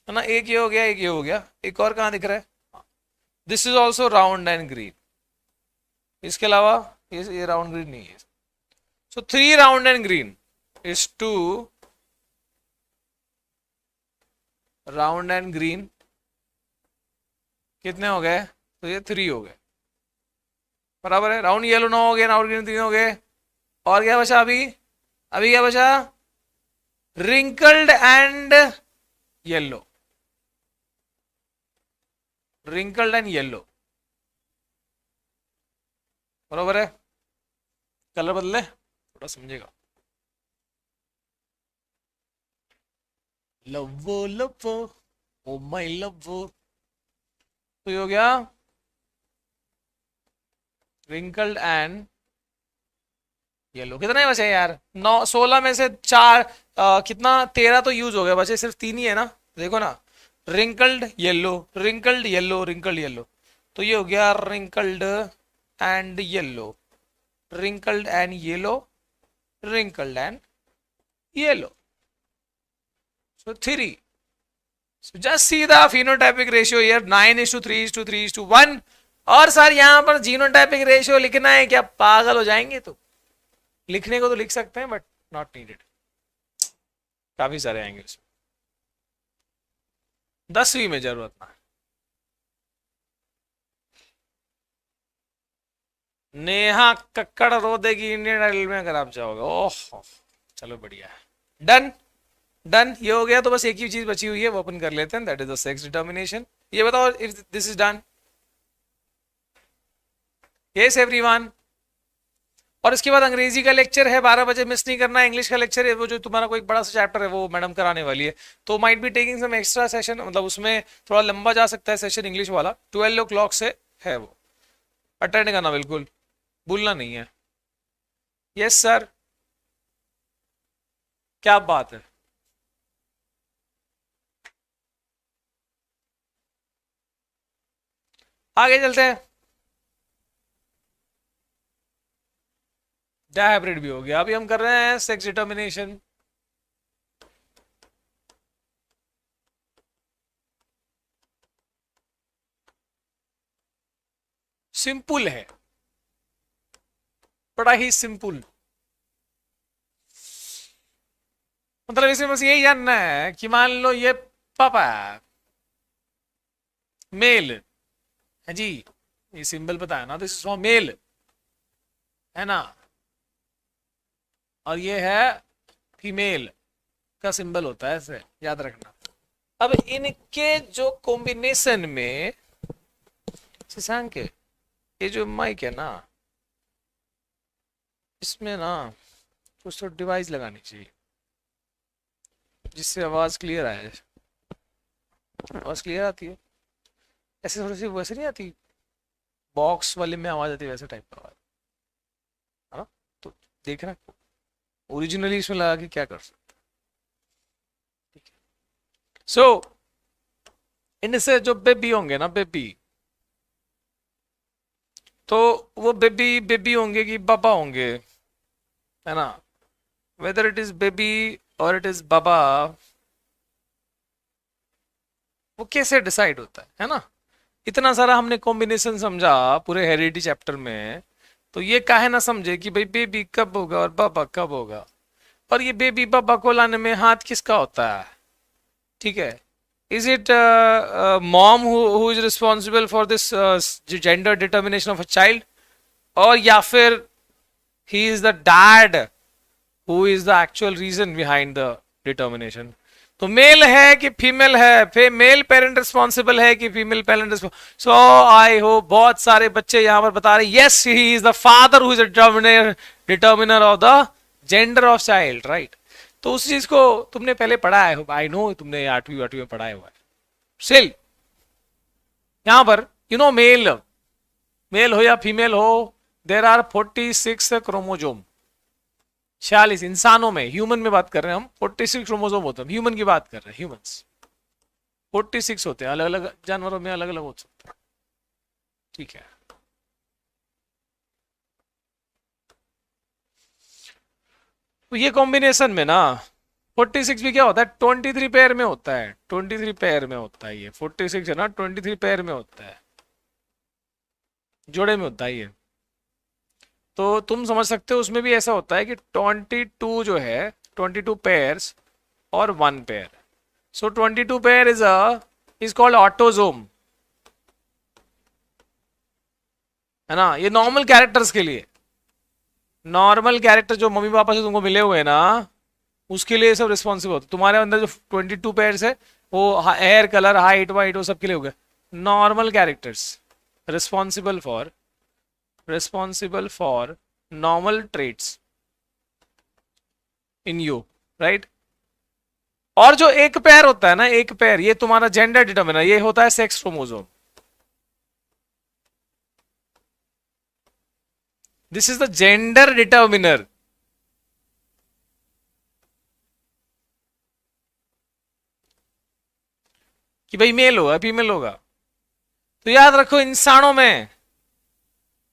है ना, एक ये हो गया, एक ये हो गया, एक और कहां दिख रहा है? This is also round and green, इसके अलावा ये राउंड ग्रीन नहीं है। सो 3 round and green is 2 round and green, कितने हो गए? तो ये 3 हो गए, बराबर है। राउंड येलो 9 हो गए, राउंड ग्रीन 3 हो गए, और क्या बचा अभी? अभी क्या बचा? Wrinkled and yellow, wrinkled and yellow, बराबर है। कलर बदले थोड़ा समझेगा। लवो लवो ओ माय लवो, तो ये हो गया रिंकल्ड एंड येलो। कितना है बचे यार? 9 16 में से 4 कितना 13 तो यूज हो गया, बचे सिर्फ 3 ही है ना। देखो ना, wrinkled yellow, wrinkled yellow, wrinkled yellow, तो ये हो गया wrinkled and yellow, wrinkled and yellow, wrinkled and yellow, so 3। so just see the phenotypic ratio here, 9:3:3:1। और सर यहाँ पर जीनोटाइपिक रेशियो लिखना है क्या? पागल हो जाएंगे। तो लिखने को तो लिख सकते हैं बट नॉट नीडेड, काफी सारे आएंगे उसमें, 10वीं में जरूरत ना। नेहा कक्कड़ रो देगी इंडियन आइडल में अगर आप जाओगे। ओह चलो बढ़िया है, डन डन, ये हो गया। तो बस एक ही चीज बची हुई है, वो अपन कर लेते हैं, that is the sex determination. ये बताओ if this is done. Yes everyone. और इसके बाद अंग्रेजी का लेक्चर है 12 बजे, मिस नहीं करना है। इंग्लिश का लेक्चर है वो जो तुम्हारा कोई बड़ा सा चैप्टर है वो मैडम कराने वाली है, तो might be taking some extra session, मतलब उसमें थोड़ा लंबा जा सकता है सेशन इंग्लिश वाला। 12 o'clock से है वो, अटेंड करना बिल्कुल भूलना नहीं है। यस सर, क्या बात है। आगे चलते हैं। डायहाइब्रिड भी हो गया, अभी हम कर रहे हैं सेक्स डिटर्मिनेशन। सिंपल है, बड़ा ही सिंपल। मतलब इसमें बस यही जानना है कि मान लो ये पापा मेल है जी, ये सिंबल पता है ना, दिस इज फॉर मेल, है ना, और ये है फीमेल का सिंबल होता है, ऐसे याद रखना। अब इनके जो कॉम्बिनेशन में शशांक के ये जो माइक है ना, इसमें ना कुछ तो डिवाइस लगानी चाहिए जिससे आवाज क्लियर आए। आवाज क्लियर आती है ऐसे, थोड़ी सी वैसे नहीं आती, बॉक्स वाले में आवाज आती है वैसे टाइप का आवाज, है ना। तो देखना ओरिजिनली इसमें लगा के क्या कर सकते। ठीक है। सो इनसे जो बेबी होंगे ना, बेबी, तो वो बेबी बेबी होंगे कि बाबा होंगे, है ना। वेदर इट इज बेबी और इट इज बाबा, वो कैसे डिसाइड होता है ना। इतना सारा हमने कॉम्बिनेशन समझा पूरे हेरिडिटी चैप्टर में, तो ये काहे ना समझे कि भाई बेबी कब होगा और बाबा कब होगा, और ये बेबी बाबा को लाने में हाथ किसका होता है। ठीक है, is it mom who is responsible for this gender determination of a child, और या फिर he is the dad who is the actual reason behind the determination. तो मेल है कि फीमेल है, मेल पेरेंट रिस्पॉन्सिबल है कि female parent responsible. So I hope बहुत सारे बच्चे यहां पर बता रहे yes he is the father who is determiner of the gender of child, right. तो उस चीज को तुमने पहले पढ़ा है, आई नो तुमने 8वीं में पढ़ा हुआ है, स्टिल यहां पर मेल मेल हो या फीमेल हो, देर आर 46 क्रोमोजोम। 46 इंसानों में, ह्यूमन में बात कर रहे हैं हम, 46 क्रोमोजोम होते हैं, ह्यूमन की बात कर रहे हैं, ह्यूमंस 46 होते हैं, अलग अलग जानवरों में अलग अलग हो सकते हैं, ठीक है। तो ये कॉम्बिनेशन में ना 46 भी क्या होता है, 23 पेयर में होता है, 23 पेयर में होता है ये 46 है ना, 23 पेयर में होता है, जोड़े में होता है ये। तो तुम समझ सकते हो उसमें भी ऐसा होता है कि 22 जो है 22 पेयर्स और 1 pair, so 22 pair is called autosome, है ना। ये नॉर्मल कैरेक्टर्स के लिए, नॉर्मल कैरेक्टर जो मम्मी पापा से तुमको मिले हुए हैं ना, उसके लिए सब रिस्पॉन्सिबल होता है। तुम्हारे अंदर जो 22 पेयर्स है वो हेयर कलर हाइट वाइट वो सब के लिए हो गए normal characters, responsible for normal traits in you, right. और जो एक पेयर होता है ना, एक पेयर, ये तुम्हारा जेंडर डिटर्मिनर, ये होता है sex chromosome. This is the gender determiner. कि भाई मेल होगा फीमेल होगा। तो याद रखो इंसानों में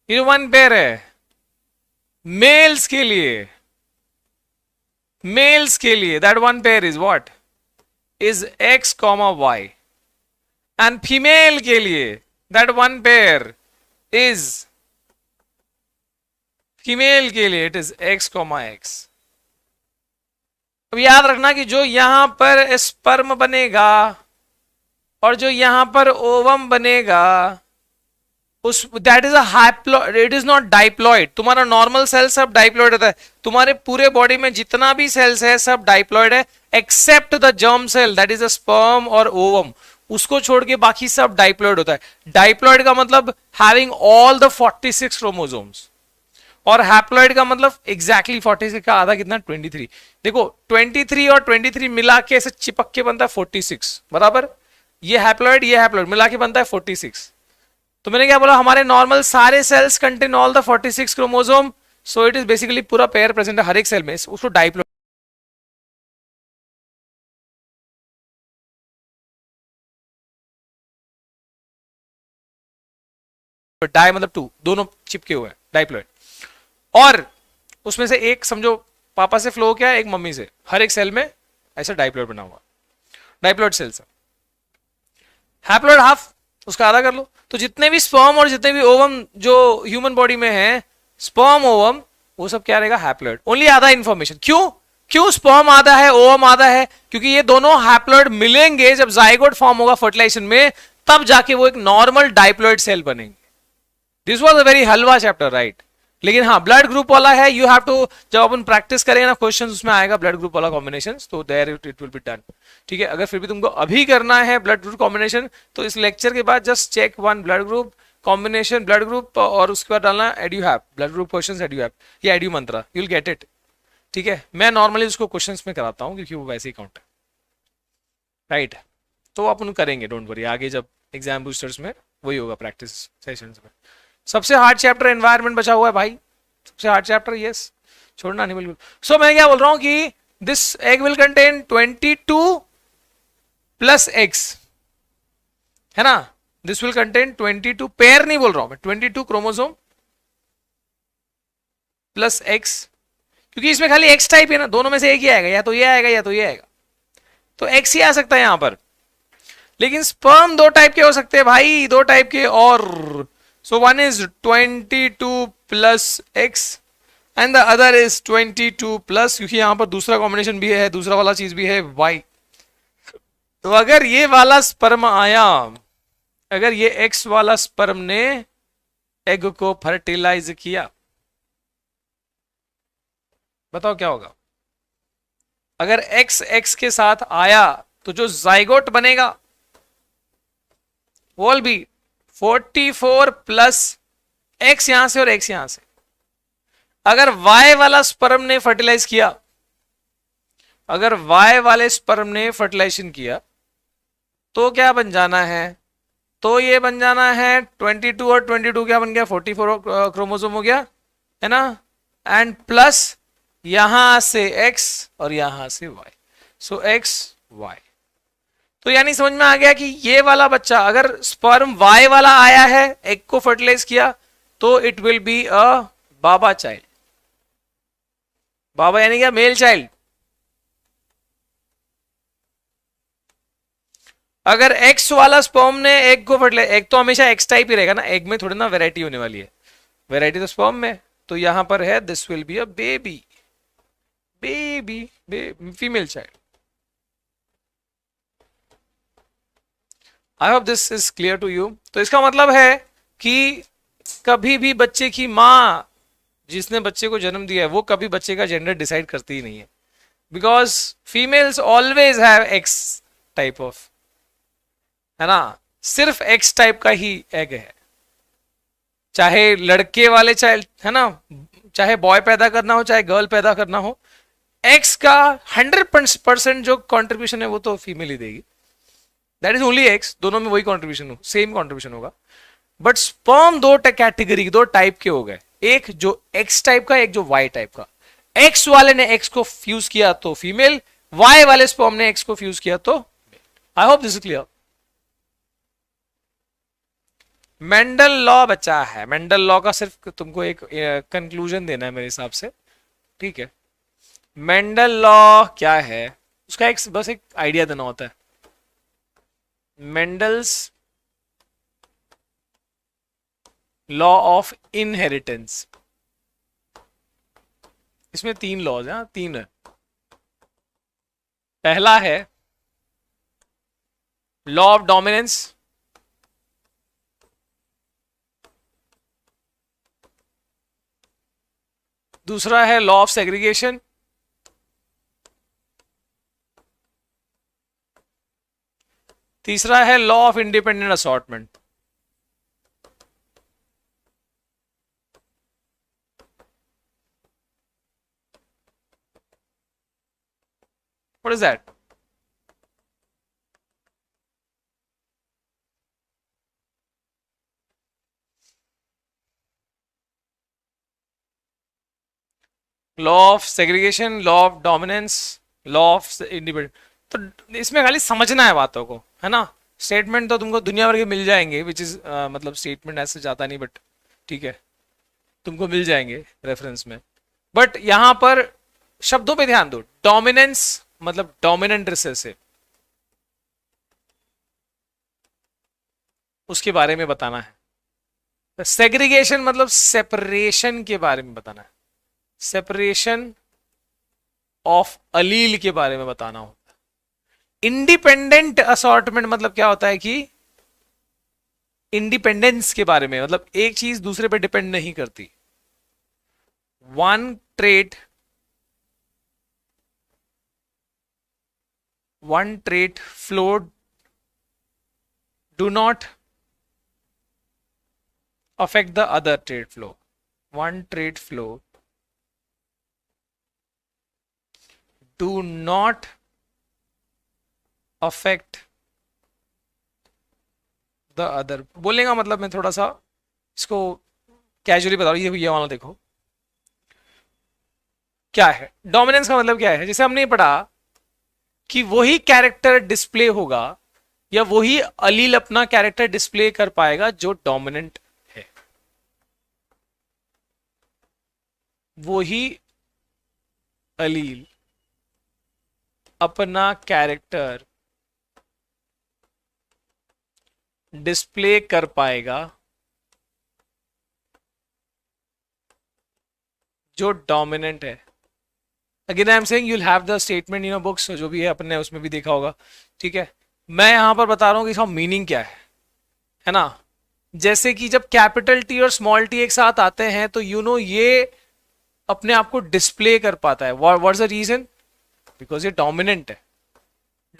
ये 1 पेयर है, मेल्स के लिए that 1 pair is what, is X, Y, and female के लिए दैट 1 पेयर इज, फीमेल के लिए इट इज X, X। अब याद रखना कि जो यहां पर स्पर्म बनेगा और जो यहां पर ओवम बनेगा, उस that is haploid, it is not diploid. तुम्हारा नॉर्मल सेल सब डाइप्लॉइड होता है, तुम्हारे पूरे बॉडी में जितना भी सेल्स है सब डाइप्लॉइड है, except the germ cell that is a sperm और ओवम, उसको छोड़ के बाकी सब डाइप्लॉइड होता है। डाइप्लॉइड का मतलब हैविंग ऑल द 46 क्रोमोसोम्स, और हैप्लॉइड का मतलब एग्जैक्टली 46 का आधा कितना, 23। देखो 23 और 23 मिला के ऐसे चिपक के बनता है 46, बराबर। ये हैप्लॉइड मिला के बनता है 46। तो मैंने क्या बोला, हमारे नॉर्मल सारे sales contain all the 46 chromosome, so it is basically पूरा पेयर प्रेजेंट है हर एक सेल में, उसको डाइप्लॉइड, डाई मतलब 2, दोनों चिपके हुए हैं, डाइप्लॉइड। और उसमें से एक समझो पापा से फ्लो क्या है, एक मम्मी से, हर एक सेल में ऐसा डाइप्लॉइड बना हुआ, डाइप्लॉइड सेल्स। हैप्लॉइड हाफ, उसका आधा कर लो। तो जितने भी स्पर्म और जितने भी ओवम जो ह्यूमन बॉडी में है, स्पर्म ओवम, वो सब क्या रहेगा, हैप्लॉइड। ओनली आधा इंफॉर्मेशन। क्यों स्पर्म आधा है ओवम आधा है, क्योंकि ये दोनों हैप्लॉइड मिलेंगे जब जाइगोट फॉर्म होगा फर्टिलाइजेशन में, तब जाके वो एक नॉर्मल डाइप्लॉइड सेल बनेंगे। This was a very halwa chapter, right. लेकिन हाँ ब्लड ग्रुप वाला है, यू हैव टू, जब अपन प्रैक्टिस करेंगे ना क्वेश्चंस, उसमें आएगा ब्लड ग्रुप वाला कॉम्बिनेशन, तो there it will be done, ठीक है। अगर फिर भी तुमको अभी करना है ब्लड ग्रुप कॉम्बिनेशन, तो इस लेक्चर के बाद just check 1 blood group combination, blood group, और उसके बाद डालना Edu Have, blood group questions Edu Have या Edu Mantra, you will get it, ठीक है। मैं नॉर्मली उसको क्वेश्चंस में कराता हूँ क्योंकि वो वैसे ही काउंट है, राइट। तो अपन करेंगे, डोंट वरी, आगे जब एग्जाम बूस्टर्स में वही होगा प्रैक्टिस सेशंस में। सबसे हार्ड चैप्टर एनवायरनमेंट बचा हुआ है भाई, सबसे हार्ड चैप्टर, यस, छोड़ना नहीं बिल्कुल। सो मैं क्या बोल रहा हूं कि this egg will contain 22 plus x, है ना। दिस विल कंटेन 22 पेयर, नहीं बोल रहा हूं मैं, 22 क्रोमोसोम प्लस एक्स, क्योंकि इसमें खाली एक्स टाइप है ना, दोनों में से एक ही आएगा, या तो ये आएगा या तो ये आएगा, तो एक्स ही आ सकता है यहां पर। लेकिन स्पर्म 2 टाइप के हो सकते हैं भाई, 2 टाइप के, और so one is 22 plus x and the other is 22 plus, क्योंकि यहां पर दूसरा कॉम्बिनेशन भी है, दूसरा वाला चीज भी है y। तो अगर ये वाला स्पर्म आया, अगर ये x वाला स्पर्म ने एग को फर्टिलाइज किया, बताओ क्या होगा। अगर x x के साथ आया तो जो जाइगोट बनेगा वो विल बी 44 प्लस एक्स यहां से और एक्स यहां से। अगर Y वाला स्पर्म ने फर्टिलाइज किया, अगर Y वाले स्पर्म ने फर्टिलाइजेशन किया, तो क्या बन जाना है, तो ये बन जाना है 22 और 22 क्या बन गया 44 क्रोमोसोम हो गया, है ना, एंड प्लस यहां से x और यहां से y, सो x y। तो यानी समझ में आ गया कि ये वाला बच्चा अगर स्पर्म y वाला आया है, एग को फर्टिलाइज किया, तो इट विल बी अ बाबा चाइल्ड। बाबा यानी क्या, मेल चाइल्ड। अगर एक्स वाला स्पर्म ने एग को फर्टिलाइज, एग तो हमेशा एक्स टाइप ही रहेगा ना, एग में थोड़ी ना वैरायटी होने वाली है, वैरायटी तो स्पर्म में। तो यहां पर है this will be a baby, baby female child. I hope this is clear to you. तो इसका मतलब है कि कभी भी बच्चे की मां जिसने बच्चे को जन्म दिया है वो कभी बच्चे का जेंडर डिसाइड करती ही नहीं है, because females always have x type of, है ना, सिर्फ एक्स टाइप का ही एग है। चाहे लड़के वाले चाहे, है ना, चाहे बॉय पैदा करना हो चाहे गर्ल पैदा करना हो, एक्स का 100% जो कंट्रीब्यूशन है वो तो फीमेल ही देगी। दैट इज ओनली एक्स, दोनों में वही कंट्रीब्यूशन हो, सेम कंट्रीब्यूशन होगा। बट स्पर्म दो कैटेगरी, दो टाइप के हो गए, एक जो एक्स टाइप का, एक जो वाई टाइप का। एक्स वाले ने एक्स को फ्यूज किया तो फीमेल, वाई वाले स्पर्म ने एक्स को फ्यूज किया तो। आई hope this is clear. Mendel law बचा है, मेंडल लॉ का सिर्फ तुमको एक कंक्लूजन देना है मेरे हिसाब से, ठीक है। मेंडल लॉ क्या है, उसका एक बस एक आइडिया देना होता है। मेंडल्स लॉ ऑफ इनहेरिटेंस, इसमें 3 लॉज हैं, 3 है। पहला है लॉ ऑफ डोमिनेंस, दूसरा है लॉ ऑफ सेग्रीगेशन, तीसरा है law of independent assortment. What is that? Law of segregation, law of dominance, law of independent. तो इसमें खाली समझना है बातों को, है ना। स्टेटमेंट तो तुमको दुनिया भर के मिल जाएंगे, विच इज मतलब स्टेटमेंट ऐसे जाता नहीं, बट ठीक है, तुमको मिल जाएंगे रेफरेंस में। बट यहां पर शब्दों पे ध्यान दो। डोमिनेंस मतलब डोमिनेंट रिसेसिव, उसके बारे में बताना है। सेग्रीगेशन मतलब सेपरेशन के बारे में बताना है, सेपरेशन ऑफ अलील के बारे में बताना होता है। इंडिपेंडेंट असॉर्टमेंट मतलब क्या होता है कि इंडिपेंडेंस के बारे में, मतलब एक चीज दूसरे पे डिपेंड नहीं करती। One trait flow do not affect the other trait flow. One trait flow do not affect the other। बोलने का मतलब मैं थोड़ा सा इसको कैजुअली बता रहा हूं, ये वाला देखो क्या है। डोमिनेंस का मतलब क्या है, जैसे हमने पढ़ा कि वही कैरेक्टर डिस्प्ले होगा या वही अलील अपना कैरेक्टर डिस्प्ले कर पाएगा जो डोमिनेंट है, वही अलील अपना कैरेक्टर डिस्प्ले कर पाएगा जो डोमिनेंट है। Again I am saying you will have the statement in your books, जो भी है अपने उसमें भी देखा होगा, ठीक है। मैं यहां पर बता रहा हूं कि इसका मीनिंग क्या है ना। जैसे कि जब कैपिटल टी और स्मॉल टी एक साथ आते हैं तो यू नो ये अपने आप को डिस्प्ले कर पाता है। What is the reason? Because ये डोमिनेंट है,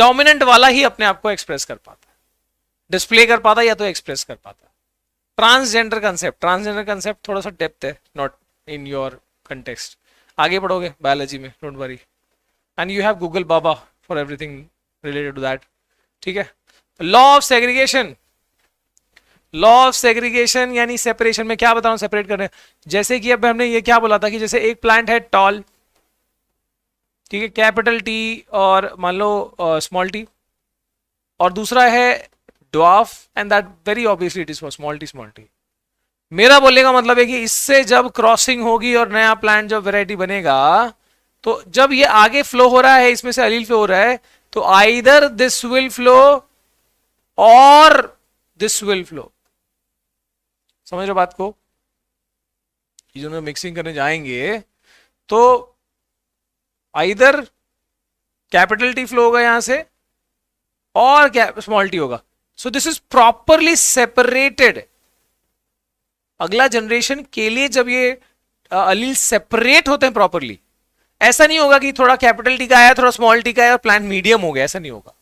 डोमिनेंट वाला ही अपने आप को एक्सप्रेस कर पाता है, डिस्प्ले कर पाता है या तो एक्सप्रेस कर पाता है। ट्रांसजेंडर कंसेप्ट थोड़ा सा डेप्थ है, नॉट इन योर कंटेक्स्ट, आगे पढ़ोगे बायोलॉजी में, don't worry, and you have Google बाबा for everything related to that, ठीक है। Law of segregation, law of segregation यानी सेपरेशन में क्या बताऊं सेपरेट करने। जैसे कि अब हमने ये क्या बोला था कि जैसे एक प्लांट है टॉल, ठीक है, कैपिटल टी और मान लो स्मॉल टी, और दूसरा है dwarf and that very obviously it is for small T small T. मेरा बोलने का मतलब है कि इससे जब क्रॉसिंग होगी और नया प्लांट जब वैरायटी बनेगा, तो जब ये आगे फ्लो हो रहा है, इसमें से अलील फ्लो हो रहा है, तो आइदर दिस विल फ्लो और दिस विल फ्लो। समझ रहे हो बात को? ये जो मिक्सिंग करने जाएंगे तो आइदर कैपिटल टी फ्लो होगा यहां से और स्मॉल टी होगा। So this is properly separated. अगला जनरेशन के लिए जब ये अलील सेपरेट होते हैं प्रॉपरली, ऐसा नहीं होगा कि थोड़ा कैपिटल टी का आया थोड़ा स्मॉल टी का आया और प्लांट मीडियम हो गया, ऐसा नहीं होगा।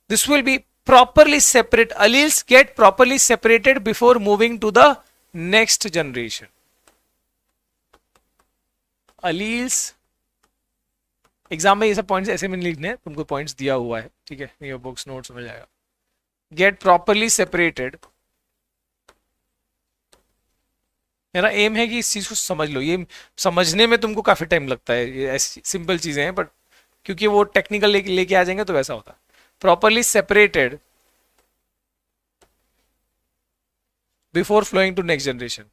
This will B properly separate. Alleles get properly separated before moving to the next generation. Alleles exam में ये सब पॉइंट्स ऐसे में नहीं लिखने, तुमको पॉइंट्स दिया हुआ है, ठीक है, ये बुक्स नोट्स में जाएगा। गेट प्रॉपरली सेपरेटेड, मेरा एम है कि इस चीज को समझ लो। ये समझने में तुमको काफी टाइम लगता है, ये ऐसी सिंपल चीजें हैं, बट क्योंकि वो टेक्निकल लेके आ जाएंगे तो वैसा होता है। Properly separated before flowing to next generation.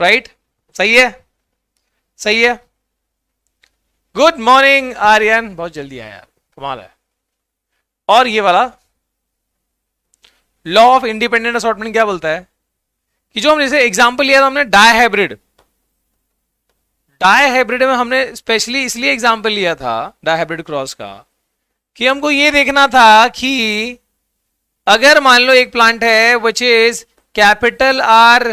Right? सही है, सही है। गुड मॉर्निंग आर्यन, बहुत जल्दी आया यार, कमाल है। और ये वाला लॉ ऑफ इंडिपेंडेंट असॉर्टमेंट क्या बोलता है कि जो हमने जैसे एग्जांपल लिया था हमने डायहाइब्रिड, डायहाइब्रिड में हमने स्पेशली इसलिए एग्जांपल लिया था डायहाइब्रिड क्रॉस का कि हमको ये देखना था कि अगर मान लो एक प्लांट है which is capital R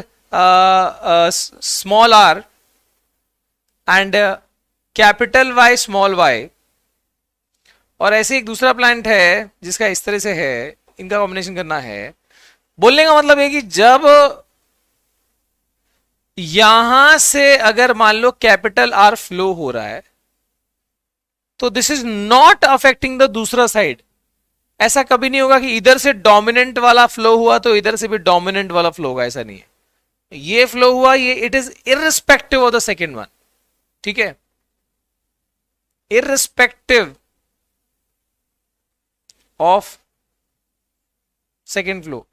small R and capital Y small Y, और ऐसे एक दूसरा प्लांट है जिसका इस तरह से है, इनका कॉम्बिनेशन करना है। बोलने का मतलब है कि जब यहां से अगर मान लो कैपिटल आर फ्लो हो रहा है तो this is not affecting the दूसरा साइड। ऐसा कभी नहीं होगा कि इधर से डोमिनेंट वाला फ्लो हुआ तो इधर से भी डोमिनेंट वाला फ्लो होगा, ऐसा नहीं है। ये फ्लो हुआ, ये it is irrespective of the second one, ठीक है, इररिस्पेक्टिव ऑफ सेकेंड फ्लो।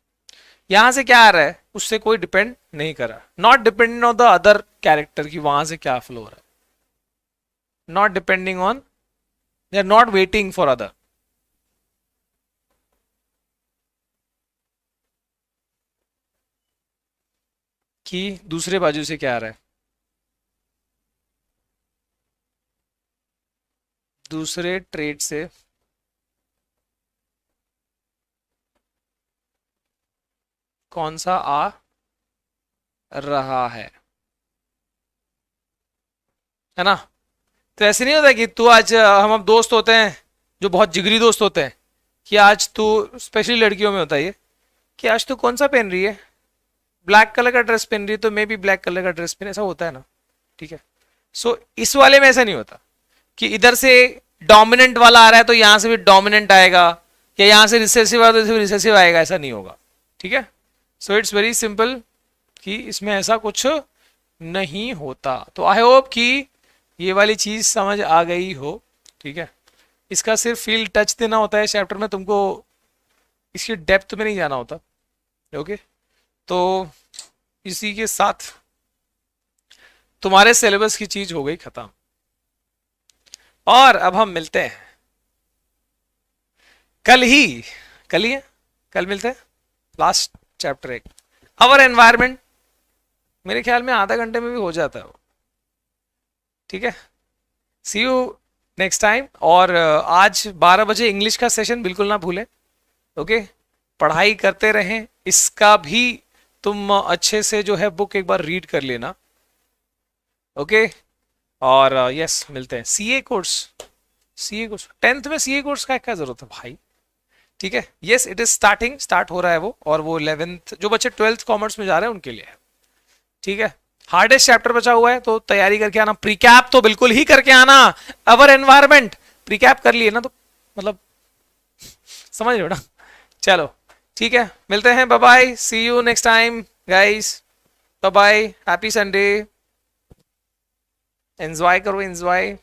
यहां से क्या आ रहा है उससे कोई डिपेंड नहीं कर रहा, not depending on the other character की वहां से क्या फ्लो हो रहा है, not depending on, they are not waiting for other. कि दूसरे बाजू से क्या आ रहा है, दूसरे ट्रेड से कौन सा आ रहा है ना। तो ऐसे नहीं होता कि तू आज हम अब दोस्त होते हैं जो बहुत जिगरी दोस्त होते हैं कि आज तू, स्पेशली लड़कियों में होता है ये कि आज तू कौन सा पहन रही है, ब्लैक कलर का ड्रेस पहन रही है तो मैं भी ब्लैक कलर का ड्रेस पहन, ऐसा होता है ना, ठीक है। सो इस वाले में ऐसा नहीं होता कि इधर से डोमिनेंट वाला आ रहा है तो यहां से भी डोमिनेंट आएगा, या यहां से रिसेसिव आ रहा है तो रिसेसिव आएगा, ऐसा नहीं होगा, ठीक है। सो इट्स वेरी सिंपल कि इसमें ऐसा कुछ नहीं होता। तो आई होप कि ये वाली चीज समझ आ गई हो, ठीक है। इसका सिर्फ फील्ड टच देना होता है चैप्टर में, तुमको इसकी डेप्थ में नहीं जाना होता, ओके। तो इसी के साथ तुम्हारे सिलेबस की चीज हो गई खत्म, और अब हम मिलते हैं कल ही, कल ही है, कल मिलते हैं लास्ट चैप्टर एक, अवर एनवायरमेंट। मेरे ख्याल में आधा घंटे में भी हो जाता है वो, ठीक है। सी यू नेक्स्ट टाइम। और आज 12 बजे इंग्लिश का सेशन बिल्कुल ना भूलें, ओके। पढ़ाई करते रहें, इसका भी तुम अच्छे से जो है बुक एक बार रीड कर लेना, ओके। और यस मिलते हैं। CA course, CA course 10th में सीए कोर्स का क्या जरूरत है भाई, ठीक है, yes it is starting, start हो रहा है वो, और वो 11th जो बच्चे 12th कॉमर्स में जा रहे हैं उनके लिए है। ठीक है, हार्डेस्ट चैप्टर बचा हुआ है तो तैयारी करके आना, प्रीकैप तो बिल्कुल ही करके आना। अवर एनवायरमेंट प्रीकैप कर लिए ना तो मतलब समझ रहे हो ना। चलो ठीक है, मिलते हैं, bye bye, see you next time guys, bye bye, happy Sunday, enjoy करो एंजॉय।